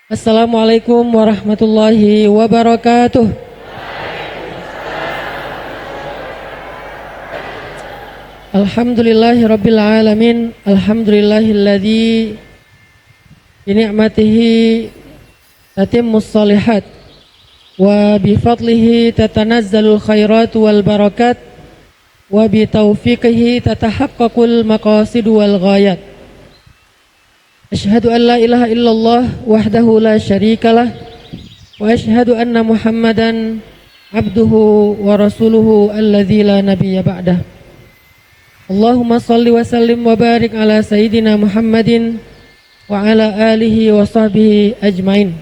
Assalamualaikum warahmatullahi wabarakatuh. Alhamdulillahi rabbil alamin. Alhamdulillahilladzi bi ni'matihi tatimmus shalihat wa bi fadlihi tatanazzalul khairat wal barakat wa bi taufiqihi tatahaqqaqul maqasid wal ghayat. Asyhadu an la ilaha illallah wahdahu la syarikalah wa asyhadu anna Muhammadan abduhu wa rasuluhu alladzi la nabiyya ba'dah. Allahumma salli wa sallim wa barik ala sayyidina Muhammadin wa ala alihi wa sahbihi ajmain.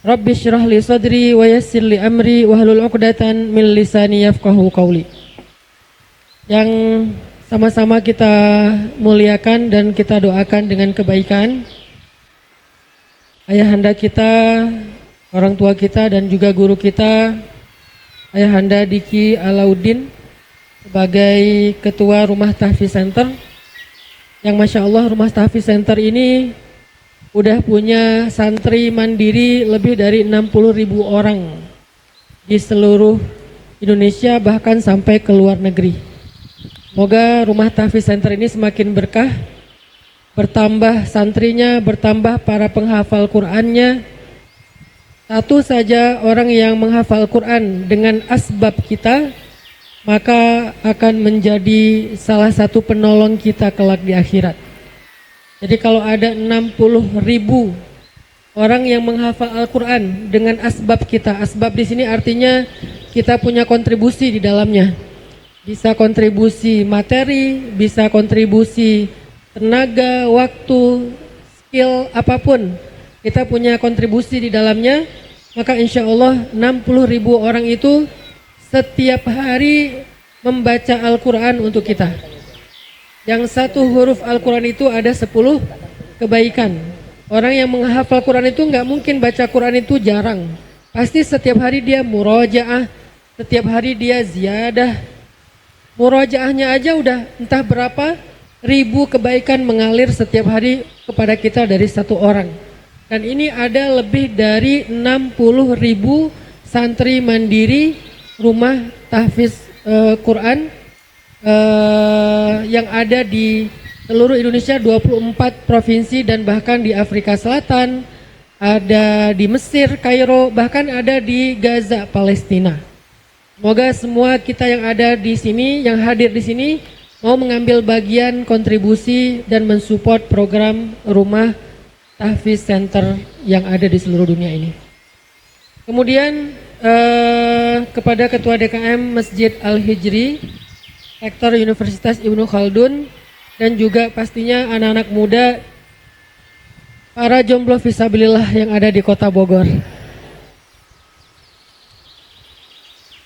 Rabbi syrah li sadri wa yassir li amri wa hlul 'uqdatan min lisani yafqahu qawli. Yang sama-sama kita muliakan dan kita doakan dengan kebaikan ayahanda kita, orang tua kita dan juga guru kita, Ayahanda Diki Alauddin sebagai ketua Rumah Tahfiz Center, yang Masya Allah Rumah Tahfiz Center ini udah punya santri mandiri lebih dari 60.000 orang di seluruh Indonesia, bahkan sampai ke luar negeri. Semoga Rumah Tahfiz Center ini semakin berkah, bertambah santrinya, bertambah para penghafal Qur'annya. Satu saja orang yang menghafal Qur'an dengan asbab kita, maka akan menjadi salah satu penolong kita kelak di akhirat. Jadi kalau ada 60.000 orang yang menghafal Al-Qur'an dengan asbab kita, asbab di sini artinya kita punya kontribusi di dalamnya. Bisa kontribusi materi, bisa kontribusi tenaga, waktu, skill, apapun. Kita punya kontribusi di dalamnya, maka insya Allah 60.000 orang itu setiap hari membaca Al-Quran untuk kita. Yang satu huruf Al-Quran itu ada 10 kebaikan. Orang yang menghafal Quran itu nggak mungkin baca Quran itu jarang. Pasti setiap hari dia murojaah, setiap hari dia ziyadah. Murojaahnya aja udah entah berapa ribu kebaikan mengalir setiap hari kepada kita dari satu orang. Dan ini ada lebih dari 60.000 santri mandiri Rumah Tahfiz Quran yang ada di seluruh Indonesia, 24 provinsi dan bahkan di Afrika Selatan, ada di Mesir, Kairo, bahkan ada di Gaza, Palestina. Semoga semua kita yang ada di sini, yang hadir di sini, mau mengambil bagian kontribusi dan mensupport program Rumah Tahfiz Center yang ada di seluruh dunia ini. Kemudian kepada Ketua DKM Masjid Al-Hijri, Rektor Universitas Ibnu Khaldun, dan juga pastinya anak-anak muda, para jomblo fisabilillah yang ada di Kota Bogor.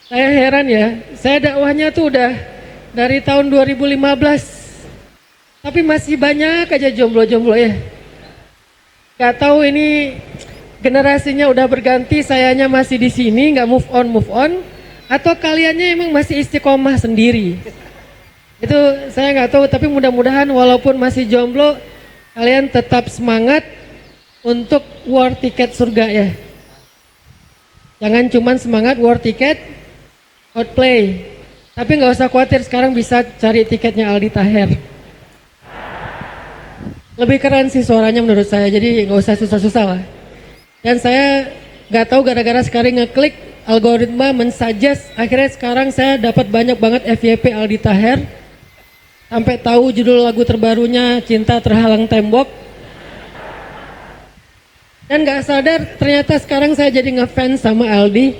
Saya heran ya, saya dakwahnya tuh udah dari tahun 2015, tapi masih banyak aja jomblo-jomblo ya. Gak tahu ini generasinya udah berganti, sayanya masih di sini nggak move on, atau kaliannya emang masih istiqomah sendiri. Itu saya nggak tahu, tapi mudah-mudahan walaupun masih jomblo, kalian tetap semangat untuk war tiket surga ya. Jangan cuman semangat war tiket outplay, tapi nggak usah khawatir, sekarang bisa cari tiketnya Aldi Taher. Lebih keren sih suaranya menurut saya, jadi nggak usah susah-susah lah. Dan saya nggak tahu gara-gara sekarang ngeklik algoritma mensuggest, akhirnya sekarang saya dapat banyak banget FYP Aldi Taher, sampai tahu judul lagu terbarunya Cinta Terhalang Tembok. Dan nggak sadar ternyata sekarang saya jadi ngefans sama Aldi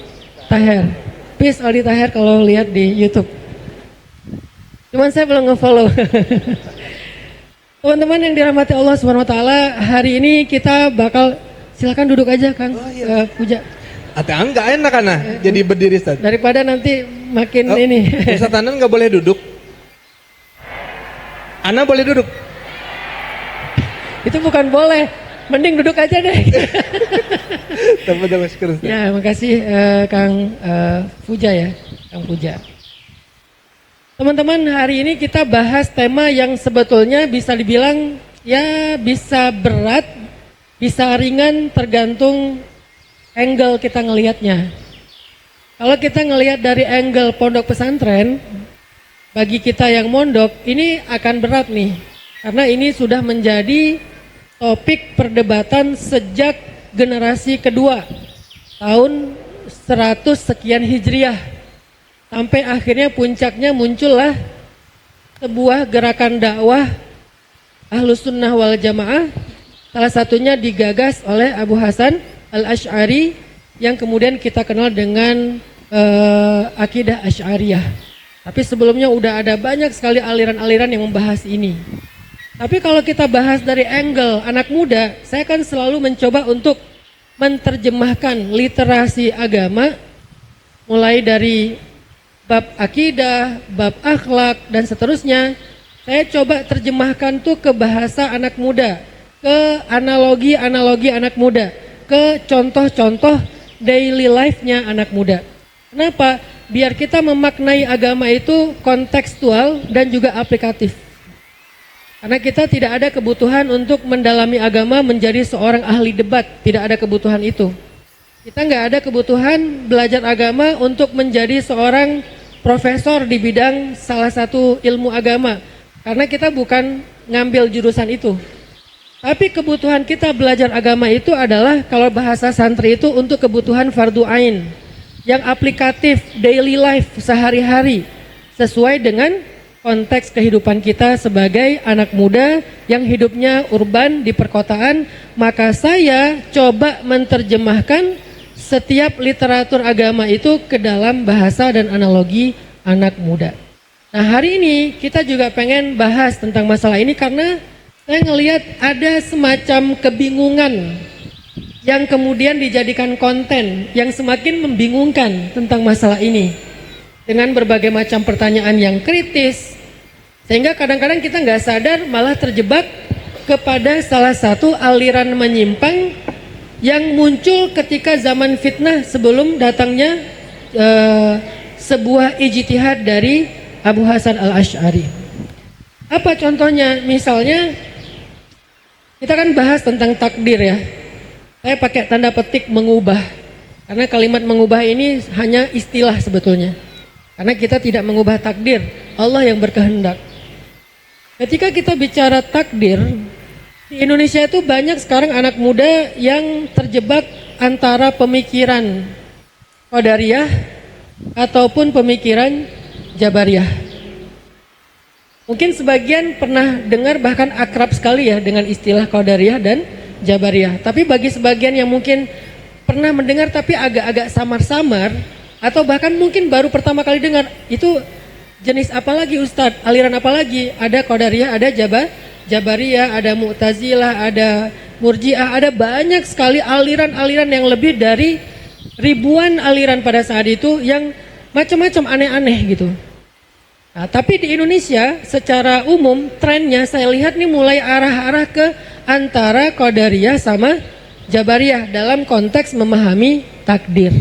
Taher. Peace Aldi Taher kalau lihat di YouTube. Cuman saya belum nge-follow. Teman-teman yang dirahmati Allah SWT, hari ini kita bakal, silakan duduk aja Kang. Puja. Ate enggak enak karena jadi berdiri Ustaz. Daripada nanti makin ini. Ustaz Anan nggak boleh duduk. Ana boleh duduk. Itu bukan boleh, mending duduk aja deh. Tanpa masker. Ya, makasih Kang Puja ya, Kang Puja. Teman-teman, hari ini kita bahas tema yang sebetulnya bisa dibilang ya bisa berat, bisa ringan tergantung angle kita ngelihatnya. Kalau kita ngelihat dari angle pondok pesantren, bagi kita yang mondok ini akan berat nih. Karena ini sudah menjadi topik perdebatan sejak generasi kedua, tahun 100 sekian Hijriah. Sampai akhirnya puncaknya muncullah sebuah gerakan dakwah Ahlus Sunnah wal Jamaah, salah satunya digagas oleh Abu Hasan Al-Asy'ari yang kemudian kita kenal dengan akidah Asy'ariyah. Tapi sebelumnya udah ada banyak sekali aliran-aliran yang membahas ini. Tapi kalau kita bahas dari angle anak muda, saya kan selalu mencoba untuk menerjemahkan literasi agama mulai dari bab akidah, bab akhlak dan seterusnya. Saya coba terjemahkan tuh ke bahasa anak muda, ke analogi-analogi anak muda, ke contoh-contoh daily life-nya anak muda. Kenapa? Biar kita memaknai agama itu kontekstual dan juga aplikatif. Karena kita tidak ada kebutuhan untuk mendalami agama menjadi seorang ahli debat, tidak ada kebutuhan itu. Kita nggak ada kebutuhan belajar agama untuk menjadi seorang profesor di bidang salah satu ilmu agama, karena kita bukan ngambil jurusan itu. Tapi kebutuhan kita belajar agama itu adalah kalau bahasa santri itu untuk kebutuhan fardu ain, yang aplikatif, daily life, sehari-hari, sesuai dengan konteks kehidupan kita sebagai anak muda yang hidupnya urban di perkotaan. Maka saya coba menerjemahkan setiap literatur agama itu ke dalam bahasa dan analogi anak muda. Nah, hari ini kita juga pengen bahas tentang masalah ini karena saya ngelihat ada semacam kebingungan yang kemudian dijadikan konten yang semakin membingungkan tentang masalah ini dengan berbagai macam pertanyaan yang kritis, sehingga kadang-kadang kita nggak sadar malah terjebak kepada salah satu aliran menyimpang yang muncul ketika zaman fitnah sebelum datangnya sebuah ijtihad dari Abu Hasan Al-Asy'ari. Apa contohnya? Misalnya kita kan bahas tentang takdir ya. Saya pakai tanda petik mengubah, karena kalimat mengubah ini hanya istilah sebetulnya. Karena kita tidak mengubah takdir, Allah yang berkehendak. Ketika kita bicara takdir, di Indonesia itu banyak sekarang anak muda yang terjebak antara pemikiran Qadariyah ataupun pemikiran Jabariyah. Mungkin sebagian pernah dengar bahkan akrab sekali ya dengan istilah Qadariyah dan Jabariyah. Tapi bagi sebagian yang mungkin pernah mendengar tapi agak-agak samar-samar, atau bahkan mungkin baru pertama kali dengar, itu jenis apa lagi Ustadz? Aliran apa lagi? Ada Qadariyah, ada Jabariyah, ada Mu'tazilah, ada Murji'ah, ada banyak sekali aliran-aliran yang lebih dari ribuan aliran pada saat itu yang macam-macam aneh-aneh gitu. Nah, tapi di Indonesia secara umum trennya saya lihat nih mulai arah-arah ke antara Qadariyah sama Jabariyah dalam konteks memahami takdir.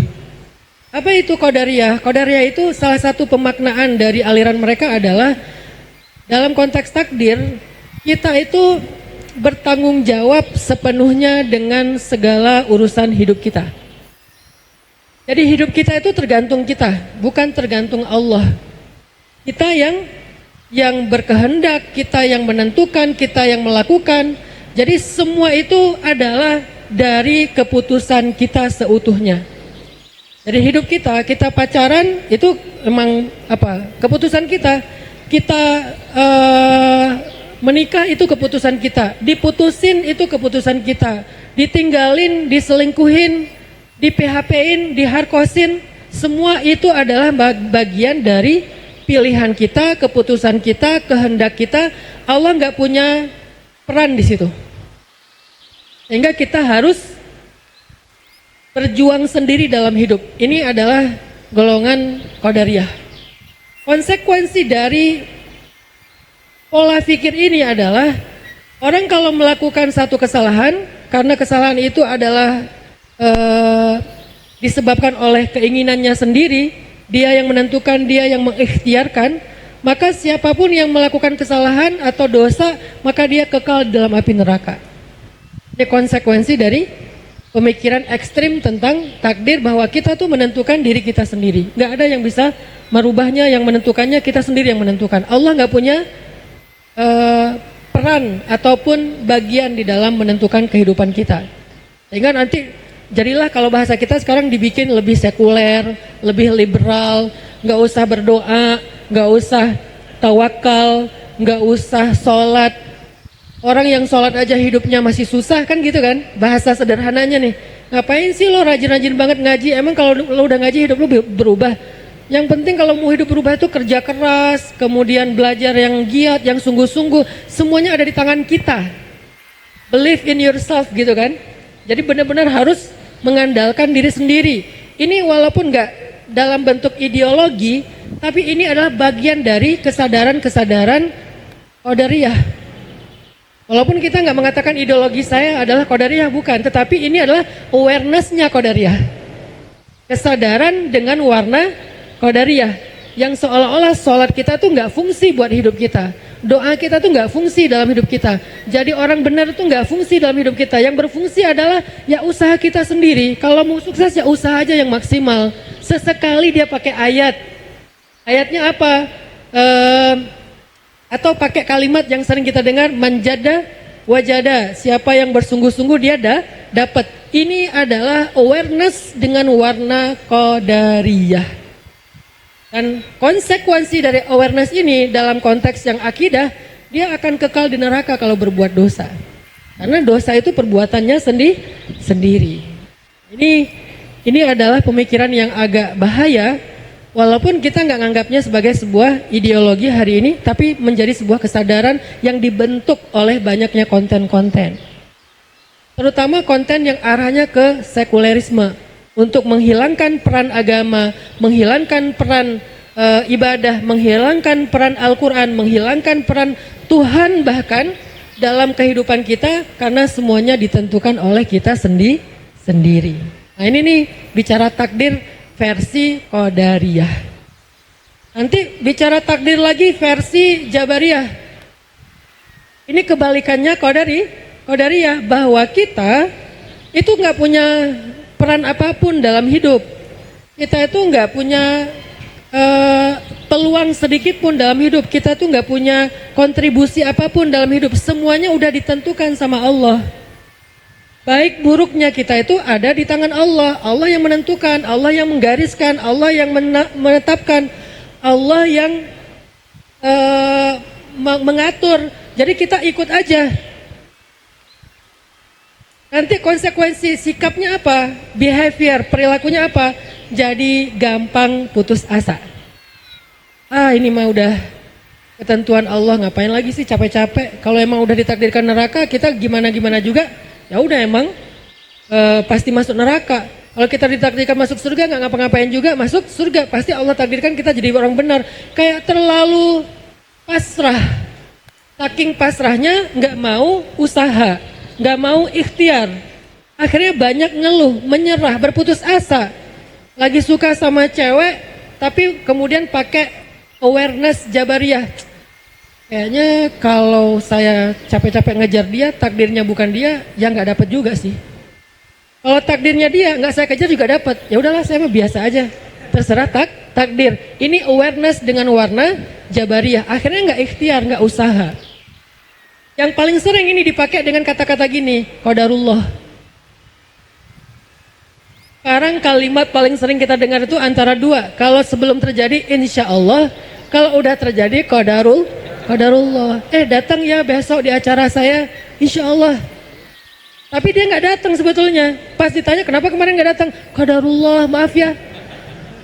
Apa itu Qadariyah? Qadariyah itu salah satu pemaknaan dari aliran mereka adalah dalam konteks takdir kita itu bertanggung jawab sepenuhnya dengan segala urusan hidup kita. Jadi hidup kita itu tergantung kita, bukan tergantung Allah. Kita yang berkehendak, kita yang menentukan, kita yang melakukan. Jadi semua itu adalah dari keputusan kita seutuhnya. Jadi hidup kita pacaran itu memang apa? Keputusan kita. Kita menikah itu keputusan kita. Diputusin itu keputusan kita. Ditinggalin, diselingkuhin, di PHP-in, diharkosin, semua itu adalah bagian dari pilihan kita, keputusan kita, kehendak kita. Allah nggak punya peran di situ. Sehingga kita harus berjuang sendiri dalam hidup. Ini adalah golongan Qadariyah. Konsekuensi dari pola pikir ini adalah orang kalau melakukan satu kesalahan, karena kesalahan itu adalah disebabkan oleh keinginannya sendiri, dia yang menentukan, dia yang mengikhtiarkan, maka siapapun yang melakukan kesalahan atau dosa, maka dia kekal dalam api neraka. Ini konsekuensi dari pemikiran ekstrim tentang takdir bahwa kita tuh menentukan diri kita sendiri. Nggak ada yang bisa merubahnya, yang menentukannya kita sendiri yang menentukan. Allah nggak punya peran ataupun bagian di dalam menentukan kehidupan kita. Sehingga nanti jadilah kalau bahasa kita sekarang dibikin lebih sekuler, lebih liberal, nggak usah berdoa, nggak usah tawakal, nggak usah sholat. Orang yang sholat aja hidupnya masih susah kan gitu kan, bahasa sederhananya nih. Ngapain sih lo rajin-rajin banget ngaji, emang kalau lo udah ngaji hidup lo berubah? Yang penting kalau mau hidup berubah itu kerja keras, kemudian belajar yang giat, yang sungguh-sungguh, semuanya ada di tangan kita. Believe in yourself gitu kan. Jadi benar-benar harus mengandalkan diri sendiri. Ini walaupun nggak dalam bentuk ideologi, tapi ini adalah bagian dari kesadaran-kesadaran qadariyah. Walaupun kita nggak mengatakan ideologi saya adalah qadariyah, bukan, tetapi ini adalah awareness-nya qadariyah. Kesadaran dengan warna qadariyah, yang seolah-olah sholat kita tuh nggak fungsi buat hidup kita, doa kita tuh nggak fungsi dalam hidup kita, jadi orang benar tuh nggak fungsi dalam hidup kita. Yang berfungsi adalah ya usaha kita sendiri. Kalau mau sukses ya usaha aja yang maksimal. Sesekali dia pakai ayatnya apa? Atau pakai kalimat yang sering kita dengar, manjada wajada, siapa yang bersungguh-sungguh dia dapat. Ini adalah awareness dengan warna qadariyah. Dan konsekuensi dari awareness ini dalam konteks yang akidah, dia akan kekal di neraka kalau berbuat dosa. Karena dosa itu perbuatannya sendiri. Ini adalah pemikiran yang agak bahaya, walaupun kita nggak nganggapnya sebagai sebuah ideologi hari ini, tapi menjadi sebuah kesadaran yang dibentuk oleh banyaknya konten-konten. Terutama konten yang arahnya ke sekulerisme, untuk menghilangkan peran agama, menghilangkan peran ibadah, menghilangkan peran Al-Quran, menghilangkan peran Tuhan bahkan dalam kehidupan kita, karena semuanya ditentukan oleh kita sendiri. Nah ini nih bicara takdir versi qadariyah. Nanti bicara takdir lagi versi jabariyah. Ini kebalikannya qadariyah, bahwa kita itu nggak punya peran apapun dalam hidup. Kita itu nggak punya peluang sedikit pun dalam hidup. Kita tuh nggak punya kontribusi apapun dalam hidup. Semuanya udah ditentukan sama Allah. Baik buruknya kita itu ada di tangan Allah. Allah yang menentukan, Allah yang menggariskan, Allah yang menetapkan, Allah yang mengatur. Jadi kita ikut aja. Nanti konsekuensi sikapnya apa? Behavior, perilakunya apa? Jadi gampang putus asa. Ini mah udah ketentuan Allah, ngapain lagi sih capek-capek? Kalau emang udah ditakdirkan neraka, kita gimana-gimana juga, ya udah emang pasti masuk neraka. Kalau kita ditakdirkan masuk surga, nggak ngapa-ngapain juga masuk surga. Pasti Allah takdirkan kita jadi orang benar. Kayak terlalu pasrah. Saking pasrahnya nggak mau usaha, nggak mau ikhtiar. Akhirnya banyak ngeluh, menyerah, berputus asa. Lagi suka sama cewek, tapi kemudian pakai awareness jabariyah. Kayaknya kalau saya capek-capek ngejar dia, takdirnya bukan dia, ya nggak dapat juga sih. Kalau takdirnya dia, nggak saya kejar juga dapat. Ya udahlah, saya mah biasa aja. Terserah takdir. Ini awareness dengan warna jabariyah. Akhirnya nggak ikhtiar, nggak usaha. Yang paling sering ini dipakai dengan kata-kata gini, qadarullah. Sekarang kalimat paling sering kita dengar itu antara dua. Kalau sebelum terjadi insya Allah, kalau udah terjadi qadarullah. Datang ya besok di acara saya, insya Allah. Tapi dia nggak datang sebetulnya. Pas ditanya kenapa kemarin nggak datang, qadarullah, maaf ya.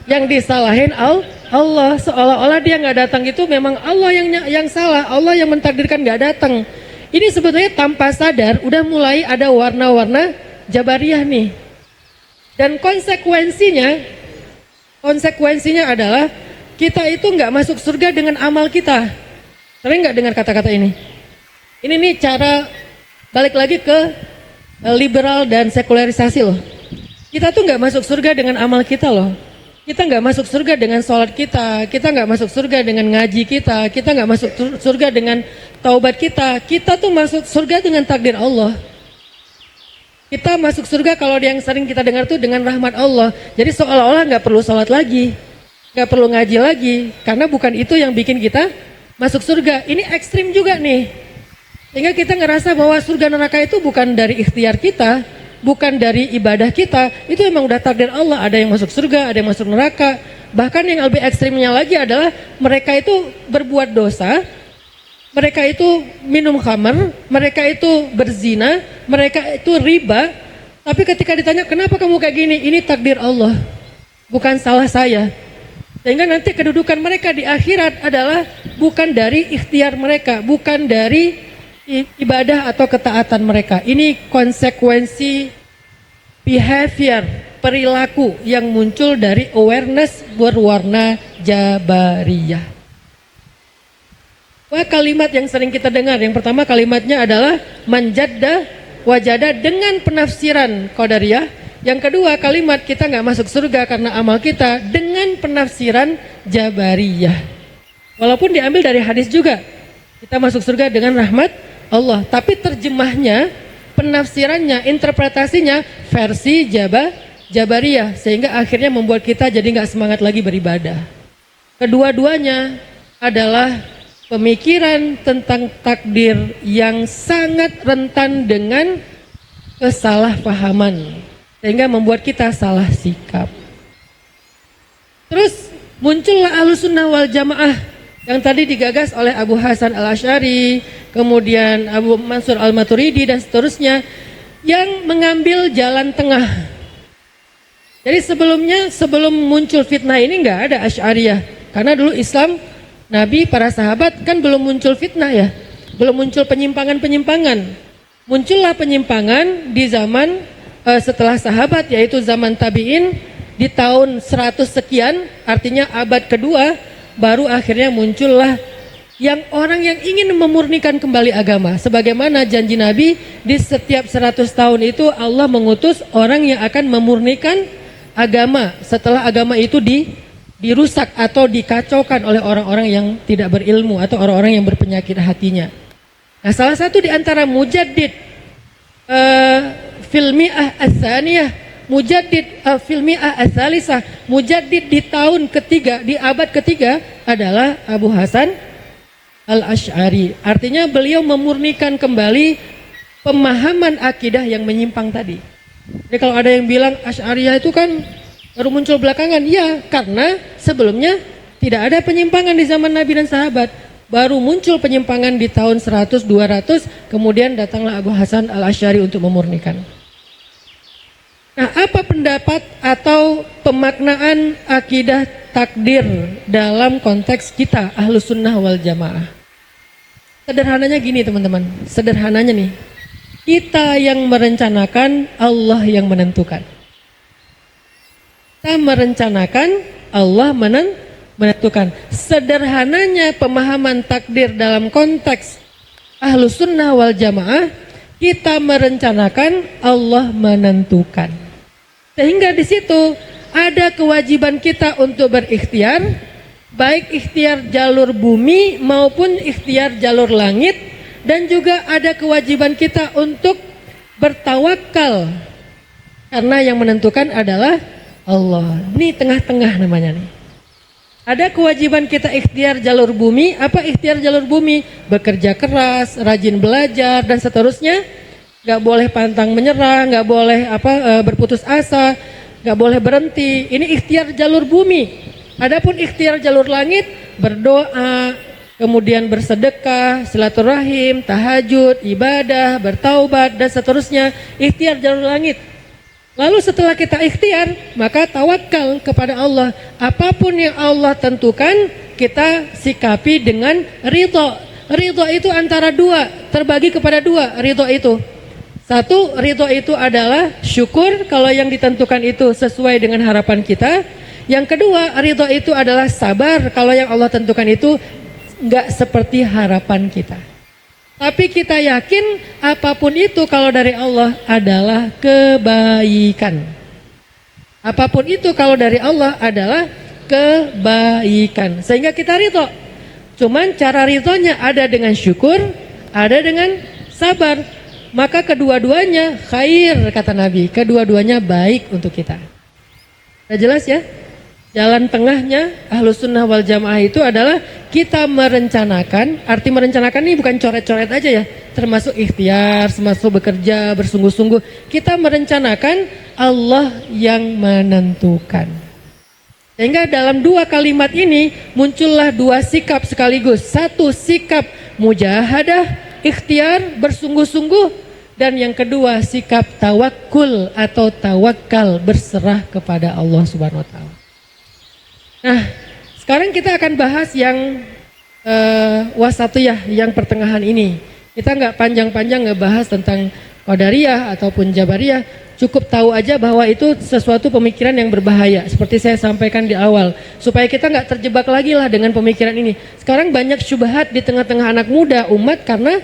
Yang disalahin Allah, seolah-olah dia nggak datang itu memang Allah yang salah, Allah yang mentakdirkan nggak datang. Ini sebetulnya tanpa sadar udah mulai ada warna-warna jabariyah nih. Dan konsekuensinya adalah kita itu nggak masuk surga dengan amal kita. Sering nggak dengar kata-kata ini? Ini nih cara balik lagi ke liberal dan sekularisasi loh. Kita tuh nggak masuk surga dengan amal kita loh. Kita nggak masuk surga dengan sholat kita nggak masuk surga dengan ngaji kita nggak masuk surga dengan taubat kita tuh masuk surga dengan takdir Allah. Kita masuk surga kalau yang sering kita dengar tuh dengan rahmat Allah. Jadi seolah-olah nggak perlu sholat lagi, nggak perlu ngaji lagi, karena bukan itu yang bikin kita masuk surga. Ini ekstrim juga nih. Sehingga kita ngerasa bahwa surga neraka itu bukan dari ikhtiar kita, bukan dari ibadah kita. Itu emang udah takdir Allah. Ada yang masuk surga, ada yang masuk neraka. Bahkan yang lebih ekstrimnya lagi adalah mereka itu berbuat dosa, mereka itu minum khamar, mereka itu berzina, mereka itu riba. Tapi ketika ditanya kenapa kamu kayak gini, ini takdir Allah, bukan salah saya. Sehingga nanti kedudukan mereka di akhirat adalah bukan dari ikhtiar mereka, bukan dari ibadah atau ketaatan mereka. Ini konsekuensi behavior, perilaku yang muncul dari awareness berwarna Jabariyah. Wah, kalimat yang sering kita dengar, yang pertama kalimatnya adalah manjadda wajada dengan penafsiran Qadariyah. Yang kedua kalimat kita nggak masuk surga karena amal kita dengan penafsiran Jabariyah. Walaupun diambil dari hadis juga, kita masuk surga dengan rahmat Allah. Tapi terjemahnya, penafsirannya, interpretasinya versi Jabariyah. Sehingga akhirnya membuat kita jadi nggak semangat lagi beribadah. Kedua-duanya adalah pemikiran tentang takdir yang sangat rentan dengan kesalahpahaman sehingga membuat kita salah sikap. Terus muncullah Ahlussunnah wal Jamaah yang tadi digagas oleh Abu Hasan Al-Asy'ari, kemudian Abu Mansur Al-Maturidi dan seterusnya, yang mengambil jalan tengah. Jadi sebelum muncul fitnah ini nggak ada Asy'ariyah, karena dulu Islam, Nabi, para sahabat kan belum muncul fitnah ya, belum muncul penyimpangan-penyimpangan. Muncullah penyimpangan di zaman setelah sahabat, yaitu zaman tabi'in di tahun 100 sekian, artinya abad kedua, baru akhirnya muncullah yang orang yang ingin memurnikan kembali agama. Sebagaimana janji Nabi, di setiap 100 tahun itu Allah mengutus orang yang akan memurnikan agama setelah agama itu dirusak atau dikacaukan oleh orang-orang yang tidak berilmu atau orang-orang yang berpenyakit hatinya. Nah, salah satu di antara mujaddid filmi'ah ats-tsaniyah, mujaddid filmi'ah ats-tsalisah, mujaddid di tahun ketiga, di abad ketiga adalah Abu Hasan Al-Asy'ari. Artinya beliau memurnikan kembali pemahaman akidah yang menyimpang tadi. Jadi kalau ada yang bilang Asy'ariyah itu kan baru muncul belakangan, ya karena sebelumnya tidak ada penyimpangan di zaman Nabi dan sahabat. Baru muncul penyimpangan di tahun 100-200, kemudian datanglah Abu Hasan Al-Asy'ari untuk memurnikan. Nah, apa pendapat atau pemaknaan akidah takdir dalam konteks kita Ahlussunnah wal Jamaah? Sederhananya gini teman-teman, sederhananya nih, kita yang merencanakan, Allah yang menentukan. Kita merencanakan, Allah menentukan. Sederhananya pemahaman takdir dalam konteks Ahlussunnah wal Jamaah, kita merencanakan, Allah menentukan. Sehingga di situ ada kewajiban kita untuk berikhtiar, baik ikhtiar jalur bumi maupun ikhtiar jalur langit, dan juga ada kewajiban kita untuk bertawakal, karena yang menentukan adalah Allah. Ini tengah-tengah namanya nih. Ada kewajiban kita ikhtiar jalur bumi. Apa ikhtiar jalur bumi? Bekerja keras, rajin belajar dan seterusnya. Gak boleh pantang menyerah, gak boleh berputus asa, gak boleh berhenti. Ini ikhtiar jalur bumi. Adapun ikhtiar jalur langit, berdoa, kemudian bersedekah, silaturahim, tahajud, ibadah, bertaubat dan seterusnya. Ikhtiar jalur langit. Lalu setelah kita ikhtiar, maka tawakal kepada Allah. Apapun yang Allah tentukan, kita sikapi dengan ridho. Ridho itu antara dua, terbagi kepada dua ridho itu. Satu, ridho itu adalah syukur kalau yang ditentukan itu sesuai dengan harapan kita. Yang kedua, ridho itu adalah sabar kalau yang Allah tentukan itu enggak seperti harapan kita. Tapi kita yakin apapun itu kalau dari Allah adalah kebaikan. Apapun itu kalau dari Allah adalah kebaikan. Sehingga kita ridho. Cuman cara ridhonya ada dengan syukur, ada dengan sabar. maka kedua-duanya khair kata Nabi, kedua-duanya baik untuk kita. Sudah jelas ya? Jalan tengahnya Ahlus Sunnah wal Jamaah itu adalah kita merencanakan, arti merencanakan ini bukan coret-coret aja ya, termasuk ikhtiar, termasuk bekerja, bersungguh-sungguh. Kita merencanakan, Allah yang menentukan. Sehingga dalam dua kalimat ini muncullah dua sikap sekaligus. Satu sikap mujahadah, ikhtiar, bersungguh-sungguh. Dan yang kedua sikap tawakul atau tawakal, berserah kepada Allah Subhanahu wa Ta'ala. Nah, sekarang kita akan bahas yang wasatiyah, yang pertengahan ini. Kita nggak panjang-panjang ngebahas tentang qadariyah ataupun jabariyah. Cukup tahu aja bahwa itu sesuatu pemikiran yang berbahaya. Seperti saya sampaikan di awal, supaya kita nggak terjebak lagi lah dengan pemikiran ini. Sekarang banyak syubhat di tengah-tengah anak muda umat karena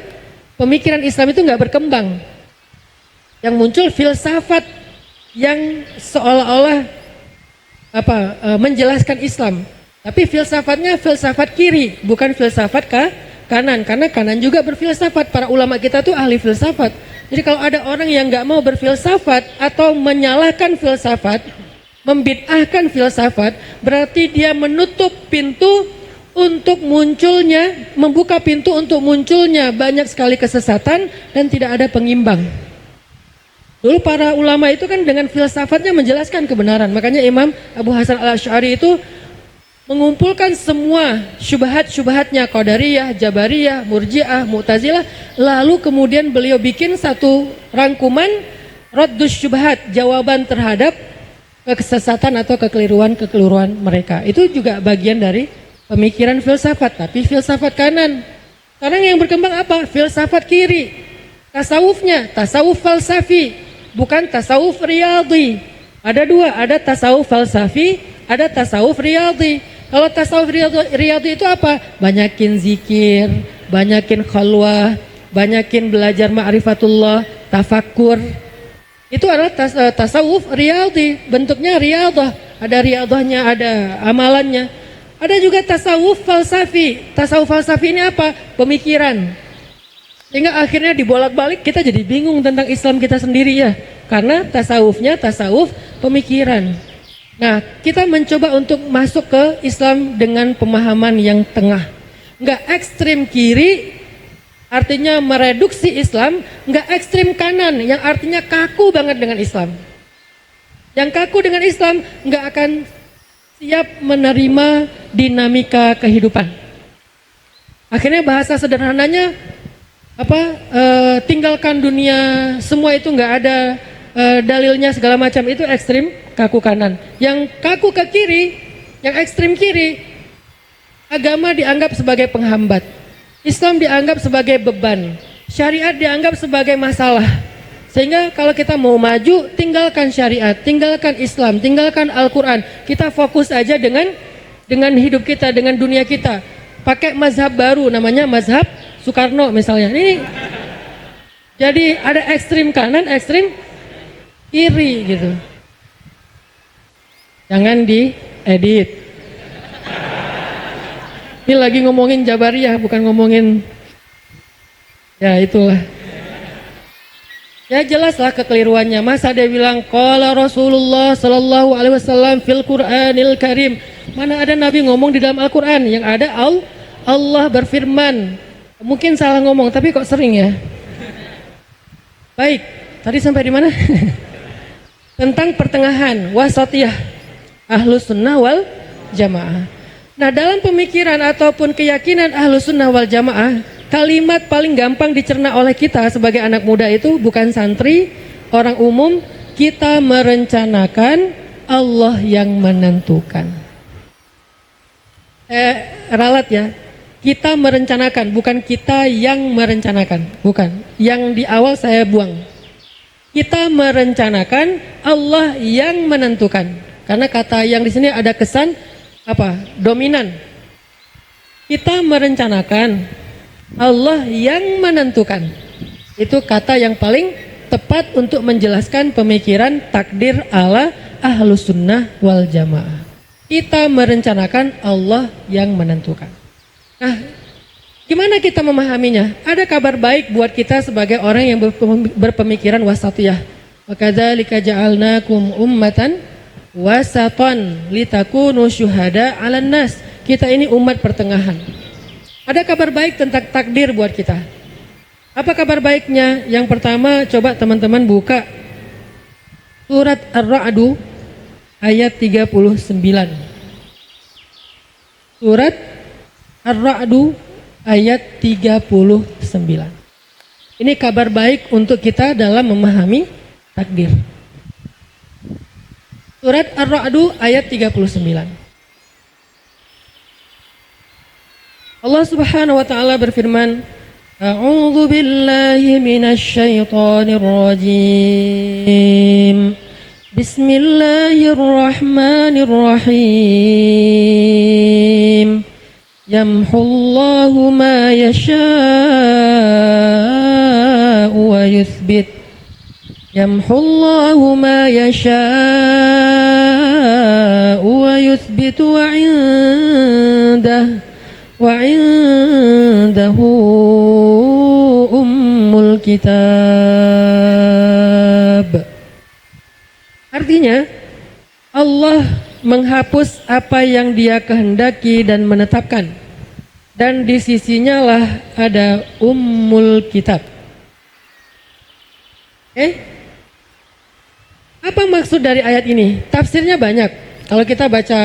pemikiran Islam itu nggak berkembang. Yang muncul filsafat yang seolah-olah menjelaskan Islam, tapi filsafatnya filsafat kiri, bukan filsafat kanan, karena kanan juga berfilsafat. Para ulama kita tuh ahli filsafat. Jadi kalau ada orang yang nggak mau berfilsafat atau menyalahkan filsafat, membid'ahkan filsafat, berarti dia menutup pintu untuk munculnya, membuka pintu untuk munculnya banyak sekali kesesatan dan tidak ada pengimbang. Dulu para ulama itu kan dengan filsafatnya menjelaskan kebenaran. Makanya Imam Abu Hasan al-Asy'ari itu mengumpulkan semua syubhat-syubhatnya Qadariyah, Jabariyah, Murji'ah, Mu'tazilah. Lalu kemudian beliau bikin satu rangkuman Raddus Syubhat, jawaban terhadap kesesatan atau kekeliruan mereka. Itu juga bagian dari pemikiran filsafat, tapi filsafat kanan. Sekarang yang berkembang apa? Filsafat kiri. Tasawufnya, tasawuf falsafi. Bukan tasawuf riyadhi. Ada dua, ada tasawuf falsafi, ada tasawuf riyadhi. Kalau tasawuf riyadhi itu apa? Banyakin zikir, banyakin khalwah, banyakin belajar ma'rifatullah, tafakkur. Itu adalah tasawuf riyadhi, bentuknya riyadah. Ada riyadahnya, ada amalannya. Ada juga tasawuf falsafi. Tasawuf falsafi ini apa? Pemikiran. Sehingga akhirnya dibolak-balik kita jadi bingung tentang Islam kita sendiri ya. Karena tasawufnya tasawuf pemikiran. Nah, kita mencoba untuk masuk ke Islam dengan pemahaman yang tengah. Enggak ekstrim kiri, artinya mereduksi Islam. Enggak ekstrim kanan, yang artinya kaku banget dengan Islam. Yang kaku dengan Islam enggak akan siap menerima dinamika kehidupan. Akhirnya bahasa sederhananya tinggalkan dunia, semua itu nggak ada dalilnya segala macam, itu ekstrim kaku kanan. Yang kaku ke kiri, yang ekstrim kiri, agama dianggap sebagai penghambat, Islam dianggap sebagai beban, syariat dianggap sebagai masalah. Sehingga kalau kita mau maju, tinggalkan syariat, tinggalkan Islam, tinggalkan Al-Quran. Kita fokus aja dengan hidup kita, dengan dunia kita. Pakai mazhab baru, namanya mazhab Soekarno misalnya. Ini jadi ada ekstrim kanan, ekstrim kiri gitu. Jangan diedit. Ini lagi ngomongin Jabariyah, bukan ngomongin, ya itulah. Ya jelaslah kekeliruannya. Masa dia bilang qala Rasulullah sallallahu alaihi wasallam fil Qur'anil Karim. Mana ada Nabi ngomong di dalam Al-Qur'an? Yang ada Allah berfirman. Mungkin salah ngomong, tapi kok sering ya. Baik, tadi sampai di mana? Tentang pertengahan, wasatiyah, Ahlus Sunnah wal Jamaah. Nah, dalam pemikiran ataupun keyakinan Ahlus Sunnah wal Jamaah, kalimat paling gampang dicerna oleh kita sebagai anak muda itu bukan santri, orang umum. Kita merencanakan, Allah yang menentukan. Ralat ya. Kita merencanakan, bukan kita yang merencanakan, bukan. Yang di awal saya buang. Kita merencanakan, Allah yang menentukan. Karena kata yang di sini ada kesan dominan. Kita merencanakan, Allah yang menentukan. Itu kata yang paling tepat untuk menjelaskan pemikiran takdir ala Ahlus Sunnah wal Jamaah. Kita merencanakan, Allah yang menentukan. Nah, Gimana kita memahaminya? Ada kabar baik buat kita sebagai orang yang berpemikiran wasatiyah. Wa kadzalika ja'alnakum ummatan wasatan litakunu syuhada 'alan nas. Kita ini umat pertengahan. Ada kabar baik tentang takdir buat kita. Apa kabar baiknya? Yang pertama, coba teman-teman buka surat Ar-Ra'd ayat 39. Surat Ar-Ra'd ayat 39. Ini kabar baik untuk kita dalam memahami takdir. Surat Ar-Ra'd ayat 39. Allah Subhanahu wa taala berfirman, A'udzu billahi minasy syaithanir rajim. Bismillahirrahmanirrahim. Yamhullahu ma yasha'u wa yuthbit. Yamhullahu ma yasha'u wa yuthbit wa indahu ummul kitab. Artinya, Allah menghapus apa yang Dia kehendaki dan menetapkan, dan di sisinya lah ada ummul kitab. Apa maksud dari ayat ini? Tafsirnya banyak. Kalau kita baca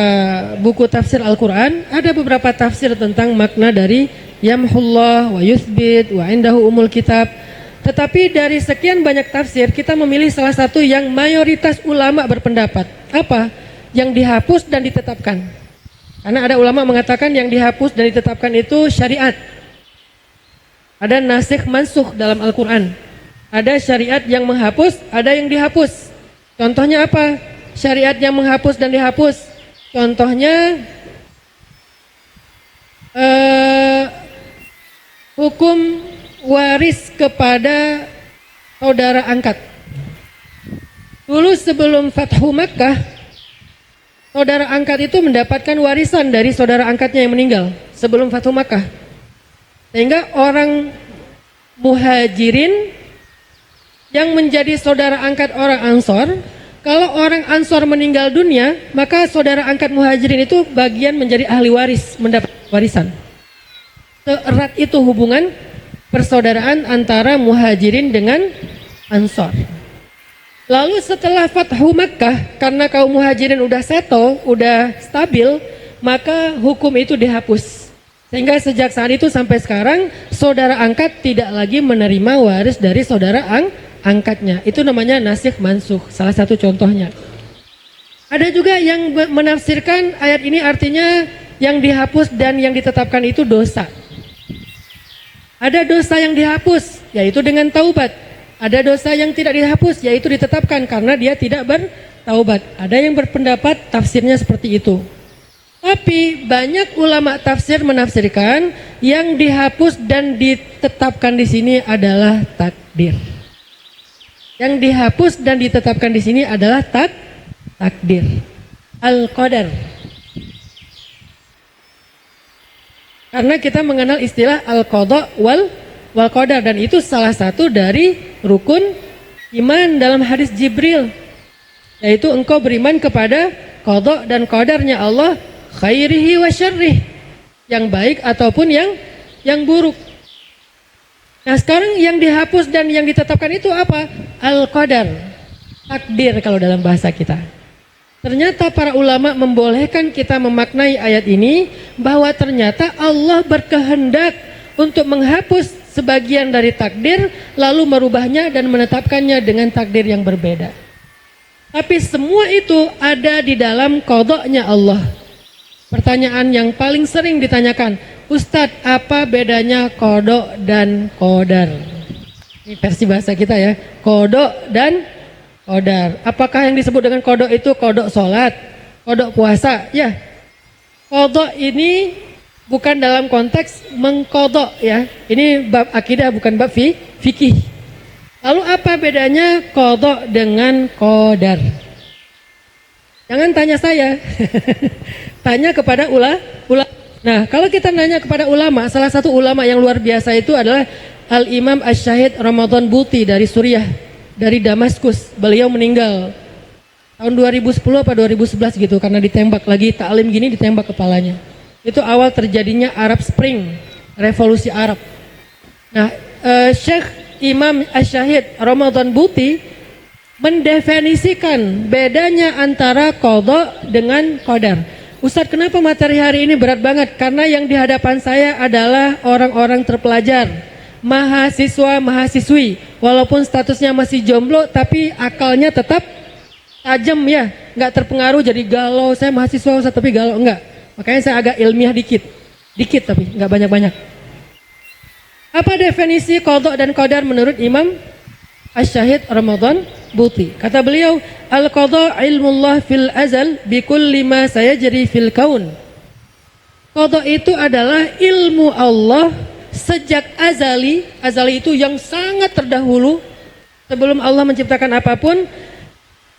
buku tafsir Al-Quran, ada beberapa tafsir tentang makna dari yamhullah wa yuthbit wa indahu umul kitab. Tetapi dari sekian banyak tafsir, kita memilih salah satu yang mayoritas ulama berpendapat. Apa? Yang dihapus dan ditetapkan. Karena ada ulama mengatakan yang dihapus dan ditetapkan itu syariat. Ada nasikh mansukh dalam Al-Quran. Ada syariat yang menghapus, ada yang dihapus. Contohnya apa? Syariat yang menghapus dan dihapus. Contohnya hukum waris kepada saudara angkat. Dulu sebelum Fathu Makkah, saudara angkat itu mendapatkan warisan dari saudara angkatnya yang meninggal sebelum Fathu Makkah. Sehingga orang muhajirin yang menjadi saudara angkat orang Ansor, kalau orang Ansor meninggal dunia, maka saudara angkat muhajirin itu bagian menjadi ahli waris, mendapat warisan. Seerat itu hubungan persaudaraan antara muhajirin dengan Ansor. Lalu setelah Fathu Makkah, karena kaum muhajirin udah settle, udah stabil, maka hukum itu dihapus. Sehingga sejak saat itu sampai sekarang, saudara angkat tidak lagi menerima waris dari saudara angkatnya. Itu namanya nasikh mansukh, salah satu contohnya. Ada juga yang menafsirkan ayat ini artinya yang dihapus dan yang ditetapkan itu dosa. Ada dosa yang dihapus, yaitu dengan taubat. Ada dosa yang tidak dihapus, yaitu ditetapkan karena dia tidak bertaubat. Ada yang berpendapat tafsirnya seperti itu. Tapi banyak ulama tafsir menafsirkan yang dihapus dan ditetapkan di sini adalah takdir. Yang dihapus dan ditetapkan di sini adalah takdir, al-qadar. Karena kita mengenal istilah al-qada wal qadar, dan itu salah satu dari rukun iman dalam hadis Jibril, yaitu engkau beriman kepada qada dan qadarnya Allah, khairihi wa syarrih, yang baik ataupun yang buruk. Nah, sekarang yang dihapus dan yang ditetapkan itu apa? Al-qadar, takdir kalau dalam bahasa kita. Ternyata para ulama membolehkan kita memaknai ayat ini bahwa ternyata Allah berkehendak untuk menghapus sebagian dari takdir lalu merubahnya dan menetapkannya dengan takdir yang berbeda. Tapi semua itu ada di dalam qadanya Allah. Pertanyaan yang paling sering ditanyakan, Ustadz, apa bedanya qada dan qadar? Ini versi bahasa kita ya, qada dan qadar. Apakah yang disebut dengan qada itu qada sholat, qada puasa? Ya, qada ini bukan dalam konteks mengqada ya. Ini bab akidah bukan bab fikih. Lalu apa bedanya qada dengan qadar? Jangan tanya saya. Tanya kepada ulama. Nah, kalau kita nanya kepada ulama, salah satu ulama yang luar biasa itu adalah Al-Imam Asy-Syahid Ramadan Buti dari Suriah, dari Damaskus. Beliau meninggal tahun 2010 apa 2011 gitu, karena ditembak lagi taklim gini, ditembak kepalanya. Itu awal terjadinya Arab Spring, revolusi Arab. Nah, Syekh Imam Asy-Syahid Ramadan Buti mendefinisikan bedanya antara qadha dengan qadar. Ustadz, kenapa materi hari ini berat banget? Karena yang di hadapan saya adalah orang-orang terpelajar, mahasiswa, mahasiswi. Walaupun statusnya masih jomblo, tapi akalnya tetap tajam ya, nggak terpengaruh jadi galau. Saya mahasiswa Ustadz, tapi galau enggak. Makanya saya agak ilmiah dikit tapi nggak banyak-banyak. Apa definisi qadha dan qadar menurut Imam Asy-Syahid Ramadan Buti? Kata beliau, al-qadha ilmullah fil azal bikulli ma sayajri fil kaun. Qadha itu adalah ilmu Allah sejak azali. Azali itu yang sangat terdahulu, sebelum Allah menciptakan apapun,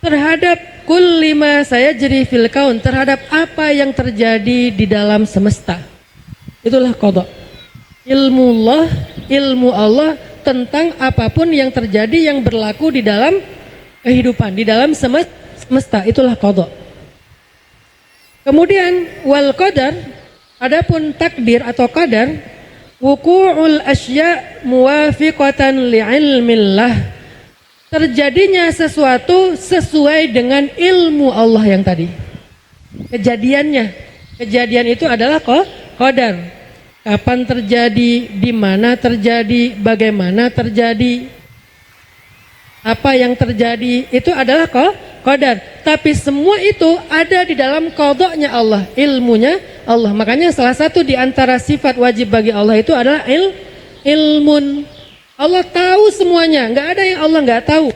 terhadap kulli ma sayajri fil kaun, terhadap apa yang terjadi di dalam semesta. Itulah qadha. Ilmu Allah tentang apapun yang terjadi, yang berlaku di dalam kehidupan, di dalam semesta. Itulah qadha. Kemudian wal qadar, adapun takdir atau qadar, wuqu'ul asya muwafiqatan li'ilmillah, terjadinya sesuatu sesuai dengan ilmu Allah yang tadi. Kejadian itu adalah qadar. Kapan terjadi, di mana terjadi, bagaimana terjadi, apa yang terjadi, itu adalah qadar. Tapi semua itu ada di dalam qadha-nya Allah, ilmunya Allah. Makanya salah satu di antara sifat wajib bagi Allah itu adalah ilmun. Allah tahu semuanya, nggak ada yang Allah nggak tahu.